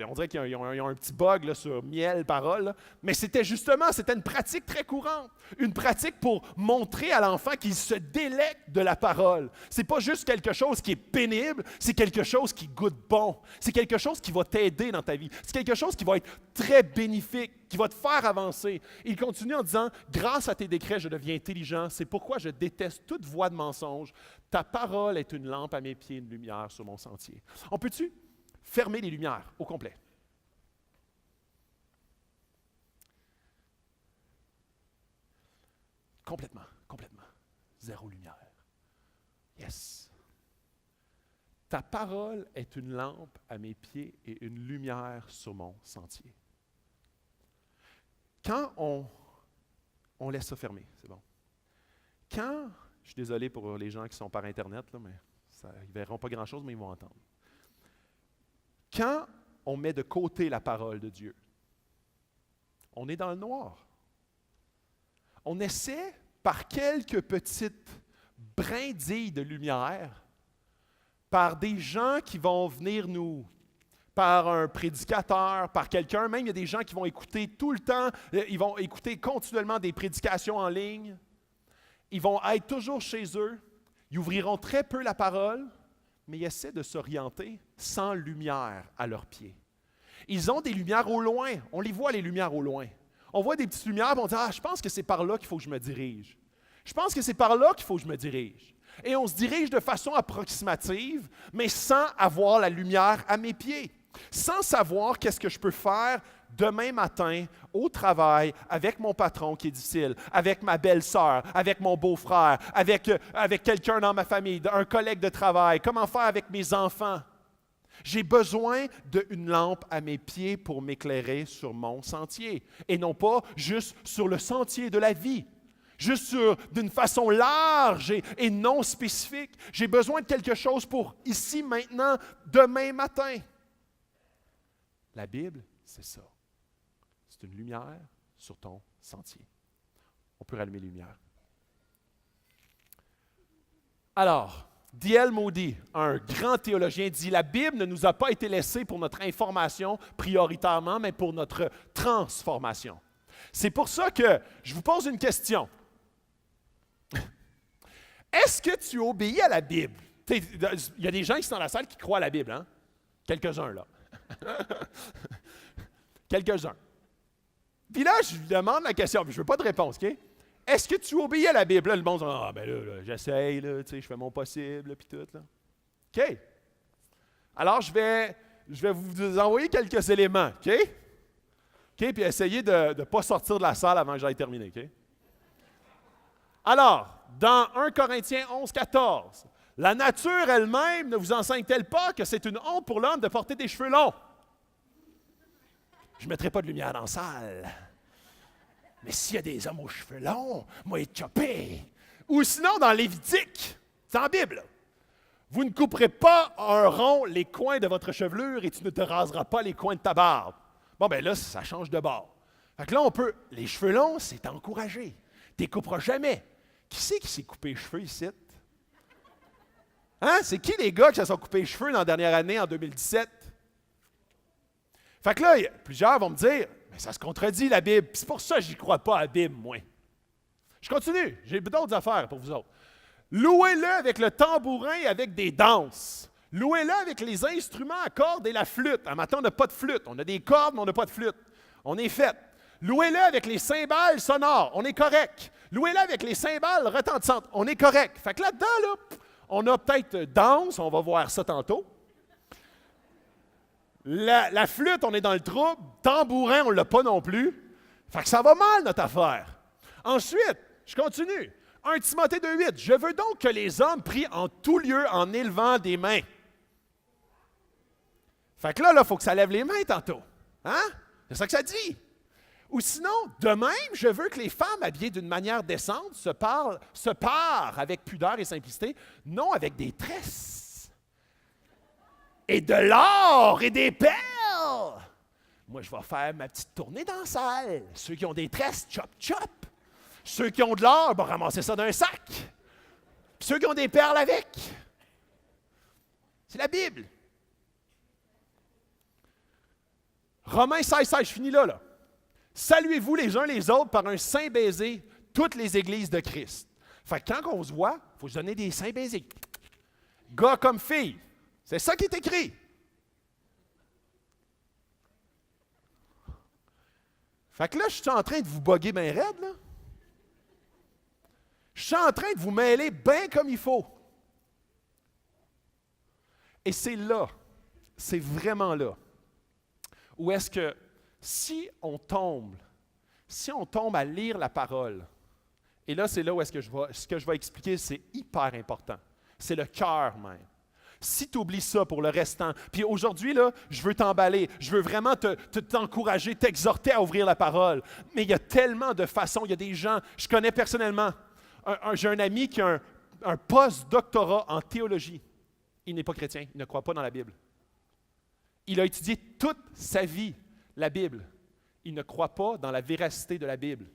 On dirait qu'ils ont un petit bug là, sur miel, parole. Là. Mais c'était une pratique très courante. Une pratique pour montrer à l'enfant qu'il se délecte de la parole. C'est pas juste quelque chose qui est pénible, c'est quelque chose qui goûte bon. C'est quelque chose qui va t'aider dans ta vie. C'est quelque chose qui va être très bénéfique, qui va te faire avancer. Il continue en disant, « Grâce à tes décrets, je deviens intelligent. C'est pourquoi je déteste toute voix de mensonge. Ta parole est une lampe à mes pieds, une lumière sur mon sentier. » On peut-tu fermer les lumières au complet? Complètement. Zéro lumière. Yes. Ta parole est une lampe à mes pieds et une lumière sur mon sentier. Quand on laisse ça fermer, c'est bon. Quand, je suis désolé pour les gens qui sont par Internet, là, mais ils ne verront pas grand-chose, mais ils vont entendre. Quand on met de côté la parole de Dieu, on est dans le noir. On essaie, par quelques petites brindilles de lumière, par des gens qui vont venir nous, par un prédicateur, par quelqu'un, même il y a des gens qui vont écouter tout le temps, ils vont écouter continuellement des prédications en ligne, ils vont être toujours chez eux, ils ouvriront très peu la parole, mais ils essaient de s'orienter sans lumière à leurs pieds. Ils ont des lumières au loin, on les voit les lumières au loin. On voit des petites lumières et on dit « Ah, je pense que c'est par là qu'il faut que je me dirige. Je pense que c'est par là qu'il faut que je me dirige. » Et on se dirige de façon approximative, mais sans avoir la lumière à mes pieds. Sans savoir qu'est-ce que je peux faire demain matin au travail avec mon patron qui est difficile, avec ma belle-sœur, avec mon beau-frère, avec quelqu'un dans ma famille, un collègue de travail, comment faire avec mes enfants. J'ai besoin d'une lampe à mes pieds pour m'éclairer sur mon sentier et non pas juste sur le sentier de la vie. Juste d'une façon large et non spécifique. J'ai besoin de quelque chose pour ici, maintenant, demain matin. La Bible, c'est ça. C'est une lumière sur ton sentier. On peut rallumer les lumières. Alors, D.L. Moody, un grand théologien, dit « La Bible ne nous a pas été laissée pour notre information prioritairement, mais pour notre transformation. » C'est pour ça que je vous pose une question. Est-ce que tu obéis à la Bible? Il y a des gens qui sont dans la salle qui croient à la Bible, hein? Quelques-uns, là. Quelques-uns. Puis là, je lui demande la question, puis je ne veux pas de réponse, OK? Est-ce que tu obéis à la Bible? Là, le monde dit, ah, ben là j'essaye, là, je fais mon possible, puis tout, là. OK. Alors, je vais vous envoyer quelques éléments, OK? OK, puis essayez de ne pas sortir de la salle avant que j'aille terminer, OK? Alors, dans 1 Corinthiens 11, 14, la nature elle-même ne vous enseigne-t-elle pas que c'est une honte pour l'homme de porter des cheveux longs? Je ne mettrai pas de lumière dans la salle. Mais s'il y a des hommes aux cheveux longs, moi, ils chopés. Ou sinon, dans Lévitique, c'est en Bible. Vous ne couperez pas un rond les coins de votre chevelure et tu ne te raseras pas les coins de ta barbe. Bon, ben là, ça change de bord. Fait que là, on peut. Les cheveux longs, c'est encouragé. Tu ne les couperas jamais. Qui c'est qui s'est coupé les cheveux ici? Hein? C'est qui les gars qui se sont coupés les cheveux dans la dernière année, en 2017? Fait que là, plusieurs vont me dire, mais ça se contredit, la Bible. C'est pour ça que je n'y crois pas à la Bible, moi. Je continue. J'ai d'autres affaires pour vous autres. Louez-le avec le tambourin et avec des danses. Louez-le avec les instruments à cordes et la flûte. À matin, on n'a pas de flûte. On a des cordes, mais on n'a pas de flûte. On est fait. Louez-le avec les cymbales sonores. On est correct. Louez-le avec les cymbales retentissantes. On est correct. Fait que là-dedans, là, on a peut-être danse. On va voir ça tantôt. La flûte, on est dans le trouble. Tambourin, on ne l'a pas non plus. Fait que ça va mal, notre affaire. Ensuite, je continue. 1 Timothée 2,8. Je veux donc que les hommes prient en tout lieu en élevant des mains. Fait que là, il faut que ça lève les mains tantôt. Hein? C'est ça que ça dit. Ou sinon, de même, je veux que les femmes habillées d'une manière décente se parent avec pudeur et simplicité, non avec des tresses et de l'or et des perles. Moi, je vais faire ma petite tournée dans la salle. Ceux qui ont des tresses, chop, chop. Ceux qui ont de l'or, vont ramasser ça dans un sac. Puis ceux qui ont des perles avec. C'est la Bible. Romains 16, je finis là. Saluez-vous les uns les autres par un saint baiser, toutes les églises de Christ. Fait que quand on se voit, il faut se donner des saints baisers. Gars comme filles. C'est ça qui est écrit. Fait que là, je suis en train de vous boguer bien raide, là. Je suis en train de vous mêler bien comme il faut. Et c'est là, c'est vraiment là, où est-ce que si on tombe à lire la parole, et là, c'est là où est-ce que ce que je vais expliquer, c'est hyper important. C'est le cœur même. Si tu oublies ça pour le restant, puis aujourd'hui, là, je veux t'emballer, je veux vraiment t'encourager, t'exhorter à ouvrir la parole. Mais il y a tellement de façons, il y a des gens, je connais personnellement, j'ai un ami qui a un post-doctorat en théologie. Il n'est pas chrétien, il ne croit pas dans la Bible. Il a étudié toute sa vie la Bible. Il ne croit pas dans la véracité de la Bible.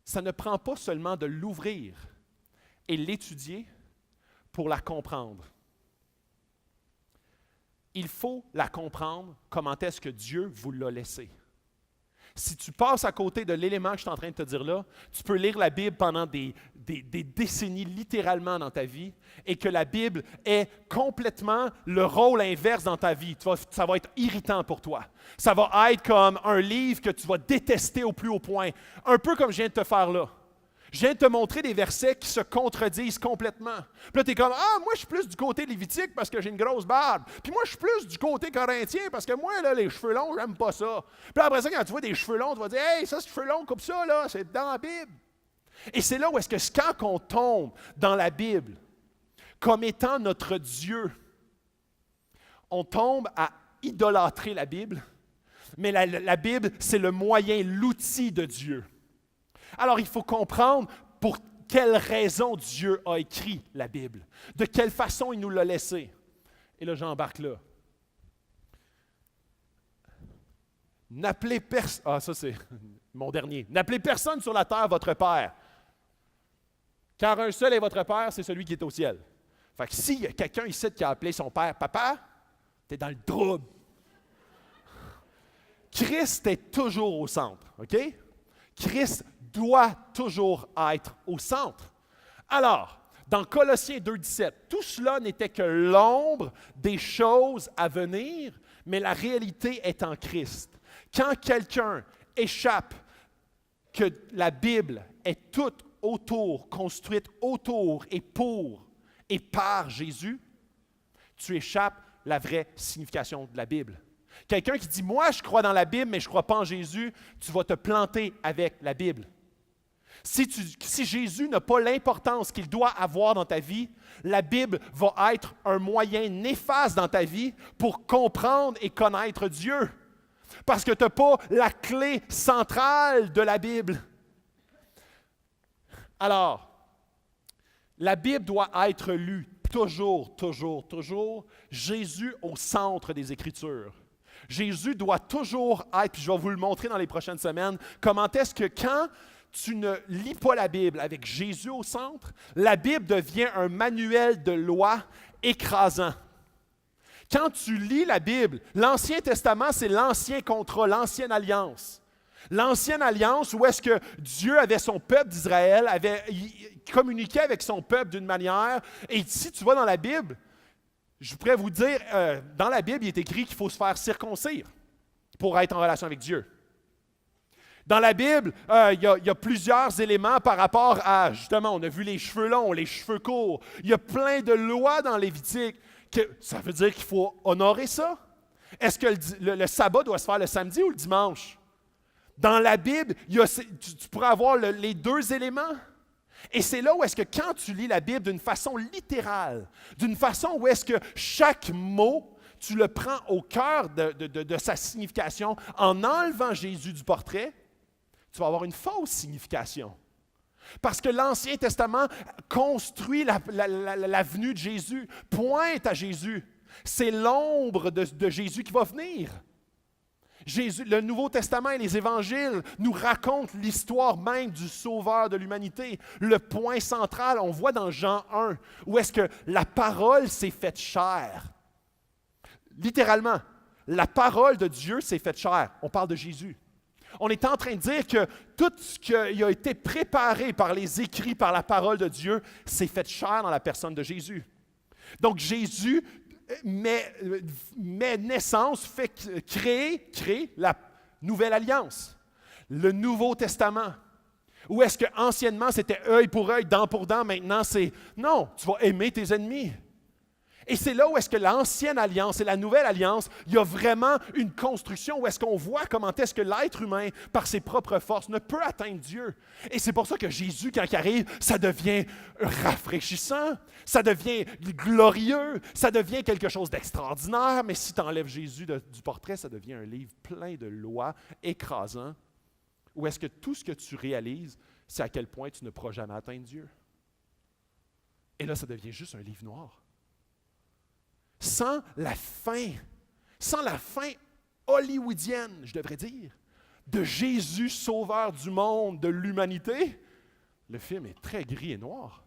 Ça ne prend pas seulement de l'ouvrir et l'étudier pour la comprendre. Il faut la comprendre comment est-ce que Dieu vous l'a laissée. Si tu passes à côté de l'élément que je suis en train de te dire là, tu peux lire la Bible pendant des décennies littéralement dans ta vie et que la Bible est complètement le rôle inverse dans ta vie. Ça va être irritant pour toi. Ça va être comme un livre que tu vas détester au plus haut point. Un peu comme je viens de te faire là. Je viens de te montrer des versets qui se contredisent complètement. Puis là, tu es comme, moi, je suis plus du côté lévitique parce que j'ai une grosse barbe. Puis moi, je suis plus du côté corinthien parce que moi, là, les cheveux longs, j'aime pas ça. Puis après ça, quand tu vois des cheveux longs, tu vas dire, hey, ça, c'est cheveux longs comme ça, là, c'est dans la Bible. Et c'est là où est-ce que quand on tombe dans la Bible comme étant notre Dieu, on tombe à idolâtrer la Bible. Mais la Bible, c'est le moyen, l'outil de Dieu. Alors, il faut comprendre pour quelle raison Dieu a écrit la Bible, de quelle façon il nous l'a laissée. Et là, j'embarque là. N'appelez personne. Ça, c'est mon dernier. N'appelez personne sur la terre votre Père. Car un seul est votre Père, c'est celui qui est au ciel. Fait que s'il y a quelqu'un ici qui a appelé son Père Papa, tu es dans le trouble. Christ est toujours au centre, OK? Christ doit toujours être au centre. Alors, dans Colossiens 2,17, tout cela n'était que l'ombre des choses à venir, mais la réalité est en Christ. Quand quelqu'un échappe que la Bible est toute autour, construite autour et pour et par Jésus, tu échappes la vraie signification de la Bible. Quelqu'un qui dit « Moi, je crois dans la Bible, mais je ne crois pas en Jésus », tu vas te planter avec la Bible. Si Jésus n'a pas l'importance qu'il doit avoir dans ta vie, la Bible va être un moyen néfaste dans ta vie pour comprendre et connaître Dieu. Parce que tu n'as pas la clé centrale de la Bible. Alors, la Bible doit être lue toujours, toujours, toujours. Jésus au centre des Écritures. Jésus doit toujours être, puis je vais vous le montrer dans les prochaines semaines, comment est-ce que quand tu ne lis pas la Bible avec Jésus au centre, la Bible devient un manuel de loi écrasant. Quand tu lis la Bible, l'Ancien Testament, c'est l'ancien contrat, l'ancienne alliance. L'ancienne alliance où est-ce que Dieu avait son peuple d'Israël, il communiquait avec son peuple d'une manière. Et si tu vas dans la Bible, je pourrais vous dire, dans la Bible, il est écrit qu'il faut se faire circoncire pour être en relation avec Dieu. Dans la Bible, il y a plusieurs éléments par rapport à, justement, on a vu les cheveux longs, les cheveux courts. Il y a plein de lois dans Lévitique. Ça veut dire qu'il faut honorer ça? Est-ce que le sabbat doit se faire le samedi ou le dimanche? Dans la Bible, tu pourrais avoir les deux éléments. Et c'est là où est-ce que quand tu lis la Bible d'une façon littérale, d'une façon où est-ce que chaque mot, tu le prends au cœur de sa signification, en enlevant Jésus du portrait, tu vas avoir une fausse signification. Parce que l'Ancien Testament construit la venue de Jésus, pointe à Jésus. C'est l'ombre de Jésus qui va venir. Jésus, le Nouveau Testament et les Évangiles nous racontent l'histoire même du Sauveur de l'humanité. Le point central, on voit dans Jean 1, où est-ce que la parole s'est faite chair. Littéralement, la parole de Dieu s'est faite chair. On parle de Jésus. On est en train de dire que tout ce qui a été préparé par les écrits, par la parole de Dieu, s'est fait chair dans la personne de Jésus. Donc Jésus met naissance, crée la nouvelle alliance, le Nouveau Testament. Où est-ce qu'anciennement c'était œil pour œil, dent pour dent, maintenant c'est non, tu vas aimer tes ennemis. Et c'est là où est-ce que l'ancienne alliance et la nouvelle alliance, il y a vraiment une construction où est-ce qu'on voit comment est-ce que l'être humain, par ses propres forces, ne peut atteindre Dieu. Et c'est pour ça que Jésus, quand il arrive, ça devient rafraîchissant, ça devient glorieux, ça devient quelque chose d'extraordinaire. Mais si tu enlèves Jésus du portrait, ça devient un livre plein de lois, écrasant, où est-ce que tout ce que tu réalises, c'est à quel point tu ne pourras jamais atteindre Dieu. Et là, ça devient juste un livre noir. Sans la fin hollywoodienne, je devrais dire, de Jésus, sauveur du monde, de l'humanité, le film est très gris et noir.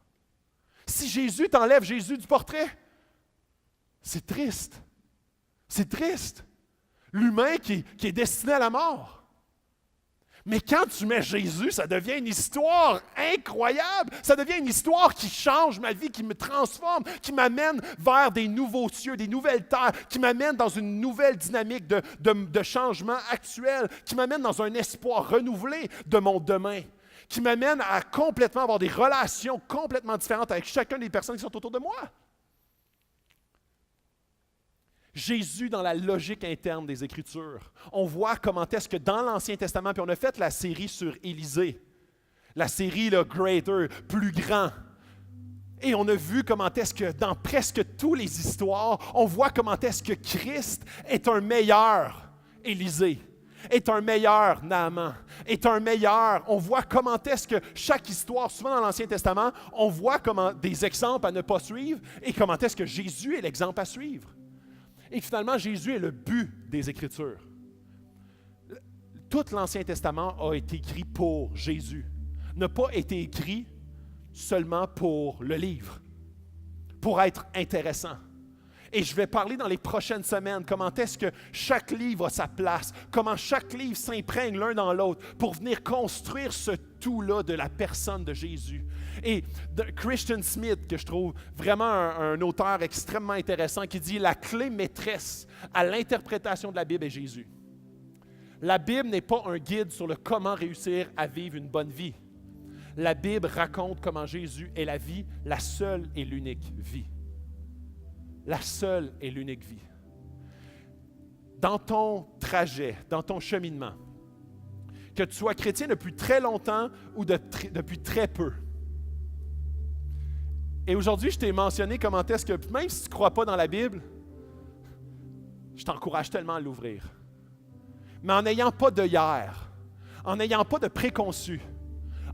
Si Jésus t'enlève Jésus du portrait, c'est triste. C'est triste. L'humain qui est destiné à la mort. Mais quand tu mets Jésus, ça devient une histoire incroyable. Ça devient une histoire qui change ma vie, qui me transforme, qui m'amène vers des nouveaux cieux, des nouvelles terres, qui m'amène dans une nouvelle dynamique de changement actuel, qui m'amène dans un espoir renouvelé de mon demain, qui m'amène à complètement avoir des relations complètement différentes avec chacune des personnes qui sont autour de moi. Jésus dans la logique interne des Écritures. On voit comment est-ce que dans l'Ancien Testament, puis on a fait la série sur Élisée, la série le Greater, plus grand. Et on a vu comment est-ce que dans presque toutes les histoires, on voit comment est-ce que Christ est un meilleur Élisée, est un meilleur Naaman, est un meilleur. On voit comment est-ce que chaque histoire, souvent dans l'Ancien Testament, on voit comment des exemples à ne pas suivre et comment est-ce que Jésus est l'exemple à suivre. Et finalement, Jésus est le but des Écritures. Tout l'Ancien Testament a été écrit pour Jésus. N'a pas été écrit seulement pour le livre, pour être intéressant. Et je vais parler dans les prochaines semaines comment est-ce que chaque livre a sa place, comment chaque livre s'imprègne l'un dans l'autre pour venir construire ce tout-là de la personne de Jésus. Et Christian Smith, que je trouve vraiment un auteur extrêmement intéressant, qui dit « La clé maîtresse à l'interprétation de la Bible est Jésus. La Bible n'est pas un guide sur le comment réussir à vivre une bonne vie. La Bible raconte comment Jésus est la vie, la seule et l'unique vie. La seule et l'unique vie. Dans ton trajet, dans ton cheminement, que tu sois chrétien depuis très longtemps ou depuis très peu. Et aujourd'hui, je t'ai mentionné comment est-ce que, même si tu ne crois pas dans la Bible, je t'encourage tellement à l'ouvrir. Mais en n'ayant pas d'œillères, en n'ayant pas de préconçus,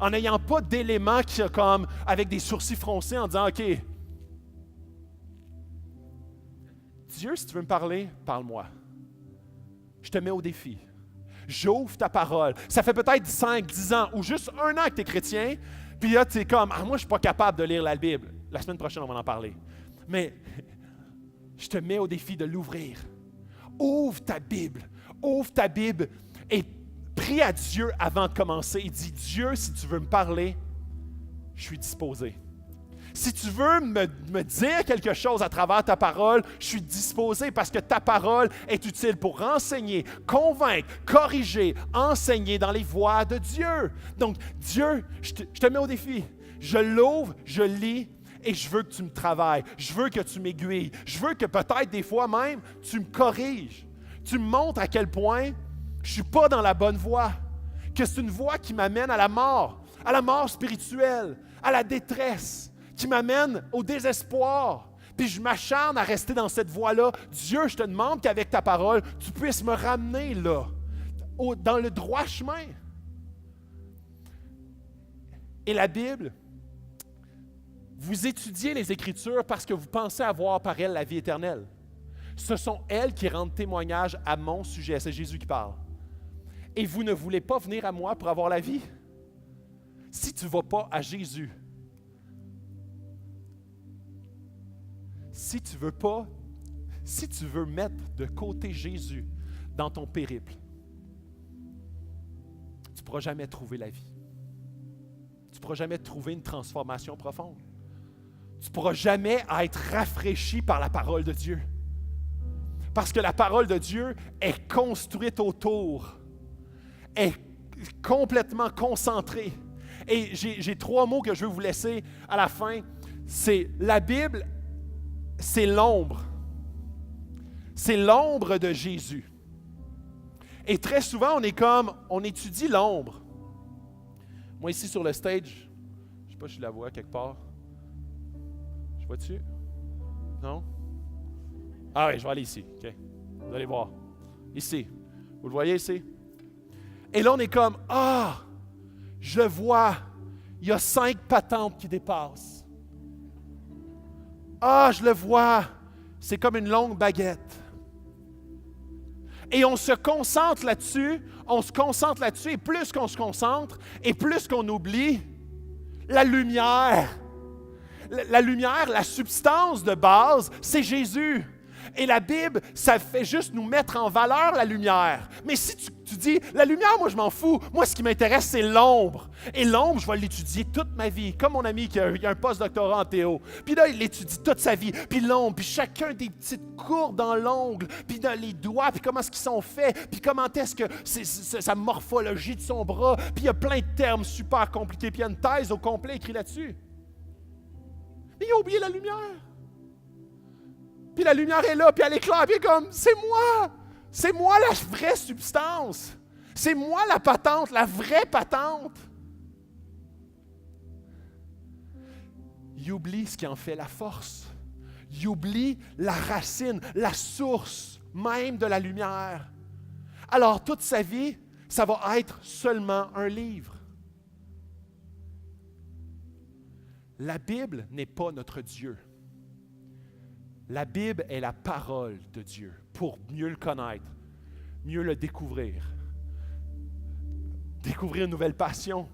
en n'ayant pas d'éléments qui sont comme avec des sourcils froncés en disant « OK, Dieu, si tu veux me parler, parle-moi. Je te mets au défi. J'ouvre ta parole. » Ça fait peut-être 5, 10 ans ou juste 1 an que tu es chrétien, puis là, tu es comme « Ah, moi, je ne suis pas capable de lire la Bible. » La semaine prochaine, on va en parler. Mais je te mets au défi de l'ouvrir. Ouvre ta Bible et prie à Dieu avant de commencer. Il dit, Dieu, si tu veux me parler, je suis disposé. Si tu veux me dire quelque chose à travers ta parole, je suis disposé parce que ta parole est utile pour enseigner, convaincre, corriger, enseigner dans les voies de Dieu. Donc, Dieu, je te mets au défi. Je l'ouvre, je lis, et je veux que tu me travailles. Je veux que tu m'aiguilles. Je veux que peut-être des fois même, tu me corriges. Tu me montres à quel point je ne suis pas dans la bonne voie. que c'est une voie qui m'amène à la mort spirituelle, à la détresse, qui m'amène au désespoir. Puis je m'acharne à rester dans cette voie-là. Dieu, je te demande qu'avec ta parole, tu puisses me ramener là, dans le droit chemin. Et la Bible, vous étudiez les Écritures parce que vous pensez avoir par elles la vie éternelle. Ce sont elles qui rendent témoignage à mon sujet. C'est Jésus qui parle. Et vous ne voulez pas venir à moi pour avoir la vie. Si tu ne vas pas à Jésus, si tu veux mettre de côté Jésus dans ton périple, tu ne pourras jamais trouver la vie. Tu ne pourras jamais trouver une transformation profonde. Tu ne pourras jamais être rafraîchi par la parole de Dieu. Parce que la parole de Dieu est construite autour, est complètement concentrée. Et j'ai 3 mots que je veux vous laisser à la fin. C'est la Bible, c'est l'ombre. C'est l'ombre de Jésus. Et très souvent, on étudie l'ombre. Moi, ici sur le stage, je ne sais pas si je la vois quelque part. Je vois-tu? Non? Ah oui, je vais aller ici. OK. Vous allez voir. Ici. Vous le voyez ici? Et là, on est comme, je le vois. Il y a 5 patentes qui dépassent. Je le vois. C'est comme une longue baguette. Et on se concentre là-dessus, et plus qu'on se concentre, et plus qu'on oublie la lumière. La lumière, la substance de base, c'est Jésus. Et la Bible, ça fait juste nous mettre en valeur la lumière. Mais si tu dis, la lumière, moi, je m'en fous. Moi, ce qui m'intéresse, c'est l'ombre. Et l'ombre, je vais l'étudier toute ma vie. Comme mon ami qui a un post-doctorat en théo. Puis là, il l'étudie toute sa vie. Puis l'ombre, puis chacun des petites courbes dans l'ongle, puis dans les doigts, puis comment est-ce qu'ils sont faits, puis comment est-ce que c'est sa morphologie de son bras. Puis il y a plein de termes super compliqués. Puis il y a une thèse au complet écrite là-dessus. Mais il a oublié la lumière. Puis la lumière est là, puis elle éclaire, puis comme, c'est moi la vraie substance, c'est moi la patente, la vraie patente. Il oublie ce qui en fait la force, il oublie la racine, la source même de la lumière. Alors toute sa vie, ça va être seulement un livre. La Bible n'est pas notre Dieu. La Bible est la parole de Dieu pour mieux le connaître, mieux le découvrir une nouvelle passion,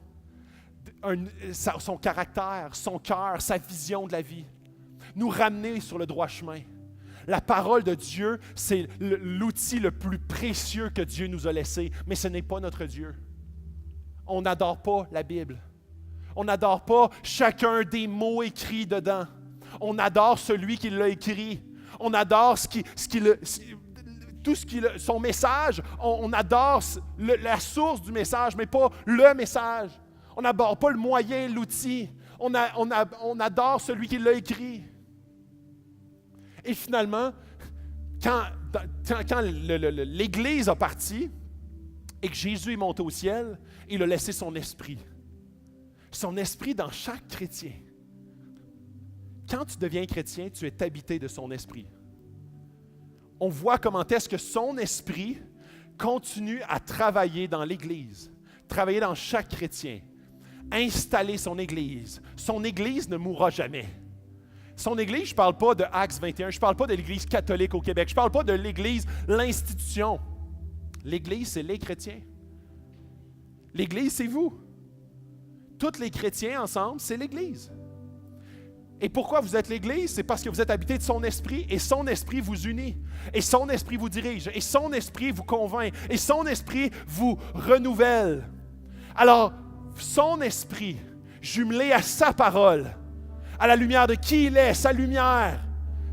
son caractère, son cœur, sa vision de la vie, nous ramener sur le droit chemin. La parole de Dieu, c'est l'outil le plus précieux que Dieu nous a laissé, mais ce n'est pas notre Dieu. On n'adore pas la Bible. On n'adore pas chacun des mots écrits dedans. On adore celui qui l'a écrit. On adore son message. On adore la source du message, mais pas le message. On n'aborde pas le moyen, l'outil. On adore celui qui l'a écrit. Et finalement, quand l'Église a parti et que Jésus est monté au ciel, il a laissé son esprit. Son esprit dans chaque chrétien. Quand tu deviens chrétien, tu es habité de son esprit. On voit comment est-ce que son esprit continue à travailler dans l'Église, travailler dans chaque chrétien, installer son Église. Son Église ne mourra jamais. Son Église, je ne parle pas de Acts 21, je ne parle pas de l'Église catholique au Québec, je ne parle pas de l'Église, l'institution. L'Église, c'est les chrétiens. L'Église, c'est vous. Tous les chrétiens ensemble, c'est l'Église. Et pourquoi vous êtes l'Église? C'est parce que vous êtes habité de son esprit et son esprit vous unit. Et son esprit vous dirige. Et son esprit vous convainc. Et son esprit vous renouvelle. Alors, son esprit, jumelé à sa parole, à la lumière de qui il est, sa lumière,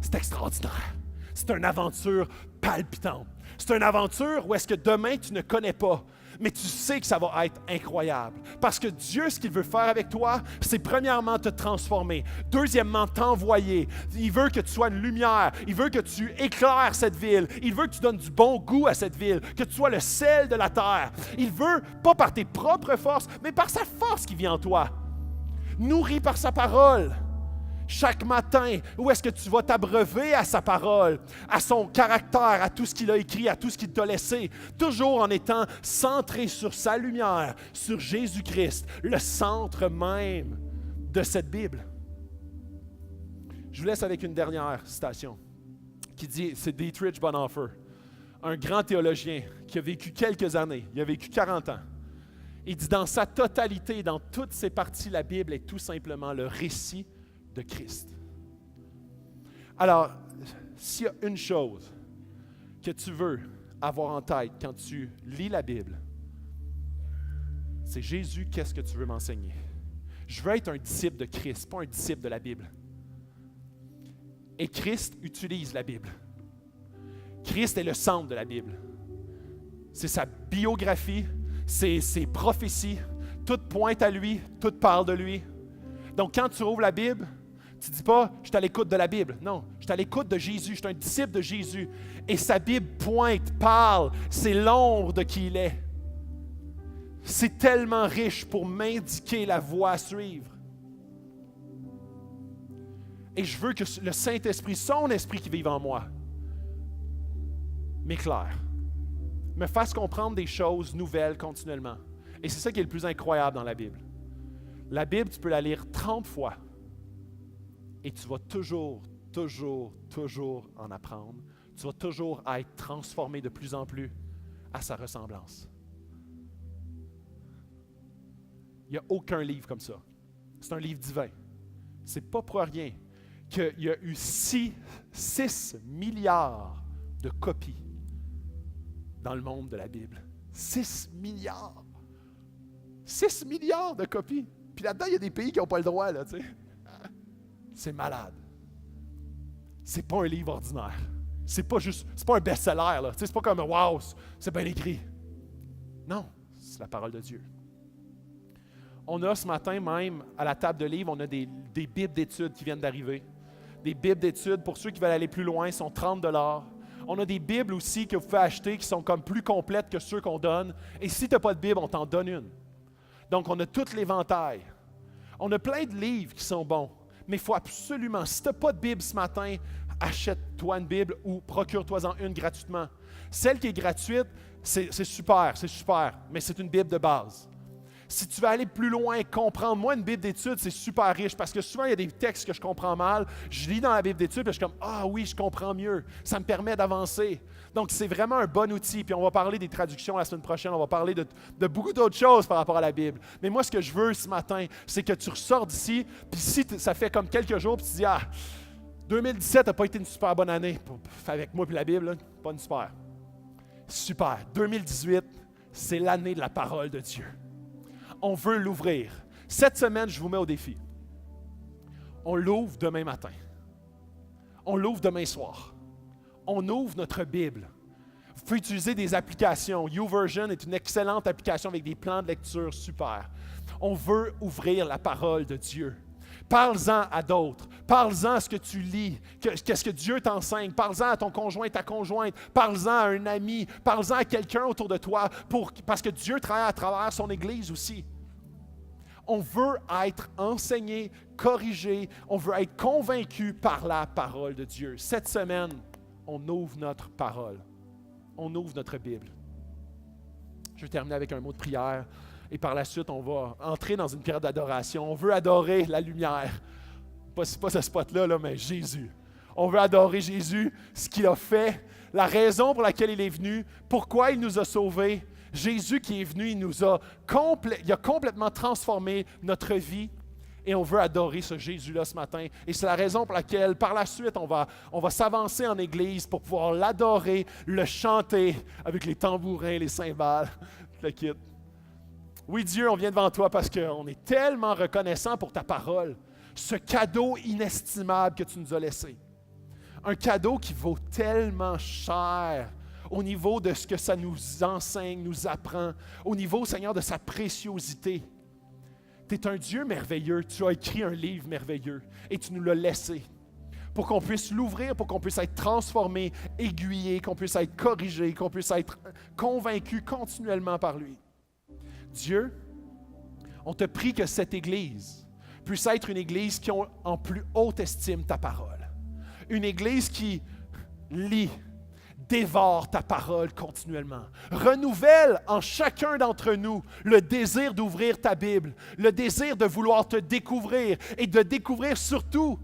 c'est extraordinaire. C'est une aventure palpitante. C'est une aventure où est-ce que demain, tu ne connais pas, mais tu sais que ça va être incroyable. Parce que Dieu, ce qu'il veut faire avec toi, c'est premièrement te transformer. Deuxièmement, t'envoyer. Il veut que tu sois une lumière. Il veut que tu éclaires cette ville. Il veut que tu donnes du bon goût à cette ville, que tu sois le sel de la terre. Il veut, pas par tes propres forces, mais par sa force qui vit en toi. Nourri par sa parole. Chaque matin, où est-ce que tu vas t'abreuver à sa parole, à son caractère, à tout ce qu'il a écrit, à tout ce qu'il t'a laissé, toujours en étant centré sur sa lumière, sur Jésus-Christ, le centre même de cette Bible. Je vous laisse avec une dernière citation qui dit, c'est Dietrich Bonhoeffer, un grand théologien qui a vécu quelques années, il a vécu 40 ans. Il dit, dans sa totalité, dans toutes ses parties, la Bible est tout simplement le récit de Christ. Alors, s'il y a une chose que tu veux avoir en tête quand tu lis la Bible, c'est Jésus, qu'est-ce que tu veux m'enseigner? Je veux être un disciple de Christ, pas un disciple de la Bible. Et Christ utilise la Bible. Christ est le centre de la Bible. C'est sa biographie, c'est ses prophéties, tout pointe à lui, tout parle de lui. Donc, quand tu ouvres la Bible, tu ne dis pas « je suis à l'écoute de la Bible ». Non, je suis à l'écoute de Jésus, je suis un disciple de Jésus. Et sa Bible pointe, parle, c'est l'ombre de qui il est. C'est tellement riche pour m'indiquer la voie à suivre. Et je veux que le Saint-Esprit, son esprit qui vive en moi, m'éclaire, me fasse comprendre des choses nouvelles continuellement. Et c'est ça qui est le plus incroyable dans la Bible. La Bible, tu peux la lire 30 fois et tu vas toujours en apprendre. Tu vas toujours être transformé de plus en plus à sa ressemblance. Il n'y a aucun livre comme ça. C'est un livre divin. C'est pas pour rien qu'il y a eu 6 milliards de copies dans le monde de la Bible. 6 milliards! 6 milliards de copies! Puis là-dedans, il y a des pays qui n'ont pas le droit, là, tu sais. C'est malade. C'est pas un livre ordinaire. C'est pas un best-seller, là. Tu sais, c'est pas comme « wow, c'est bien écrit ». Non, c'est la parole de Dieu. On a ce matin même, à la table de livres, on a des bibles d'études qui viennent d'arriver. Des bibles d'études, pour ceux qui veulent aller plus loin, sont 30 $. On a des bibles aussi que vous pouvez acheter qui sont comme plus complètes que ceux qu'on donne. Et si tu n'as pas de Bible, on t'en donne une. Donc, on a tout l'éventail. On a plein de livres qui sont bons. Mais il faut absolument, si tu n'as pas de Bible ce matin, achète-toi une Bible ou procure-toi-en une gratuitement. Celle qui est gratuite, c'est super, mais c'est une Bible de base. Si tu veux aller plus loin, comprendre, moi, une Bible d'études, c'est super riche parce que souvent, il y a des textes que je comprends mal. Je lis dans la Bible d'études et je suis comme « Ah oui, je comprends mieux. » Ça me permet d'avancer. Donc, c'est vraiment un bon outil. Puis on va parler des traductions la semaine prochaine. On va parler de beaucoup d'autres choses par rapport à la Bible. Mais moi, ce que je veux ce matin, c'est que tu ressors d'ici. Puis si ça fait comme quelques jours, puis tu dis « Ah, 2017 n'a pas été une super bonne année avec moi et la Bible. Là. Pas une super. » Super. 2018, c'est l'année de la parole de Dieu. On veut l'ouvrir. Cette semaine, je vous mets au défi. On l'ouvre demain matin. On l'ouvre demain soir. On ouvre notre Bible. Vous pouvez utiliser des applications. YouVersion est une excellente application avec des plans de lecture super. On veut ouvrir la parole de Dieu. Parle-en à d'autres. Parle-en à ce que tu lis. Qu'est-ce que Dieu t'enseigne. Parle-en à ton conjoint, ta conjointe. Parle-en à un ami. Parle-en à quelqu'un autour de toi parce que Dieu travaille à travers son Église aussi. On veut être enseigné, corrigé. On veut être convaincu par la parole de Dieu. Cette semaine, on ouvre notre parole. On ouvre notre Bible. Je vais terminer avec un mot de prière. Et par la suite, on va entrer dans une période d'adoration. On veut adorer la lumière. Pas ce spot-là, là, mais Jésus. On veut adorer Jésus, ce qu'il a fait, la raison pour laquelle il est venu, pourquoi il nous a sauvés. Jésus qui est venu, il a complètement transformé notre vie. Et on veut adorer ce Jésus-là ce matin. Et c'est la raison pour laquelle, par la suite, on va s'avancer en Église pour pouvoir l'adorer, le chanter avec les tambourins, les cymbales, le kit. Oui, Dieu, on vient devant toi parce qu'on est tellement reconnaissant pour ta parole, ce cadeau inestimable que tu nous as laissé. Un cadeau qui vaut tellement cher au niveau de ce que ça nous enseigne, nous apprend, au niveau, Seigneur, de sa préciosité. Tu es un Dieu merveilleux, tu as écrit un livre merveilleux et tu nous l'as laissé pour qu'on puisse l'ouvrir, pour qu'on puisse être transformé, aiguillé, qu'on puisse être corrigé, qu'on puisse être convaincu continuellement par lui. Dieu, on te prie que cette Église puisse être une Église qui a en plus haute estime ta parole. Une Église qui lit, dévore ta parole continuellement. Renouvelle en chacun d'entre nous le désir d'ouvrir ta Bible, le désir de vouloir te découvrir et de découvrir surtout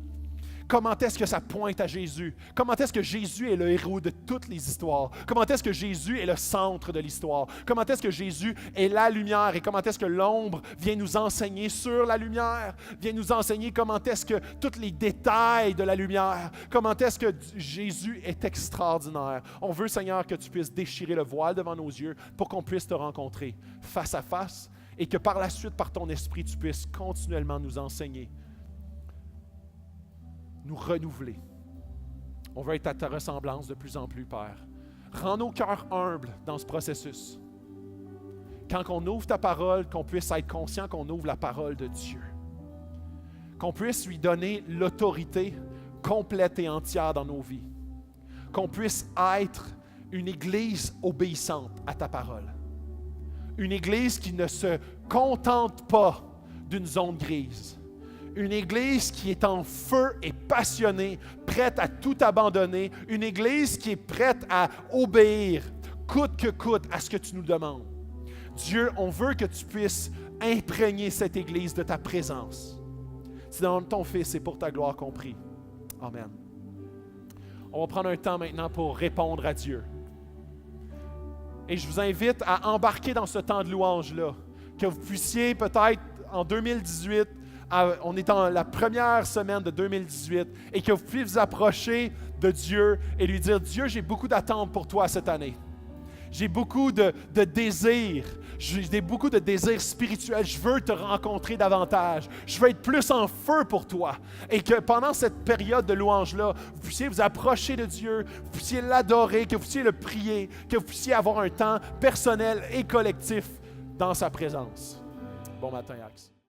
comment est-ce que ça pointe à Jésus? Comment est-ce que Jésus est le héros de toutes les histoires? Comment est-ce que Jésus est le centre de l'histoire? Comment est-ce que Jésus est la lumière? Et comment est-ce que l'ombre vient nous enseigner sur la lumière? Vient nous enseigner comment est-ce que tous les détails de la lumière, comment est-ce que Jésus est extraordinaire. On veut, Seigneur, que tu puisses déchirer le voile devant nos yeux pour qu'on puisse te rencontrer face à face et que par la suite, par ton esprit, tu puisses continuellement nous enseigner, nous renouveler. On veut être à ta ressemblance de plus en plus, Père. Rends nos cœurs humbles dans ce processus. Quand on ouvre ta parole, qu'on puisse être conscient qu'on ouvre la parole de Dieu. Qu'on puisse lui donner l'autorité complète et entière dans nos vies. Qu'on puisse être une Église obéissante à ta parole. Une Église qui ne se contente pas d'une zone grise. Une Église qui est en feu et passionnée, prête à tout abandonner. Une Église qui est prête à obéir, coûte que coûte, à ce que tu nous demandes. Dieu, on veut que tu puisses imprégner cette Église de ta présence. C'est dans ton Fils et pour ta gloire qu'on prie. Amen. On va prendre un temps maintenant pour répondre à Dieu. Et je vous invite à embarquer dans ce temps de louange-là. Que vous puissiez peut-être en 2018, on est dans la première semaine de 2018 et que vous puissiez vous approcher de Dieu et lui dire « Dieu, j'ai beaucoup d'attentes pour toi cette année. J'ai beaucoup de désirs. J'ai beaucoup de désirs spirituels. Je veux te rencontrer davantage. Je veux être plus en feu pour toi. » Et que pendant cette période de louange-là, vous puissiez vous approcher de Dieu, vous puissiez l'adorer, que vous puissiez le prier, que vous puissiez avoir un temps personnel et collectif dans sa présence. Bon matin, Axe.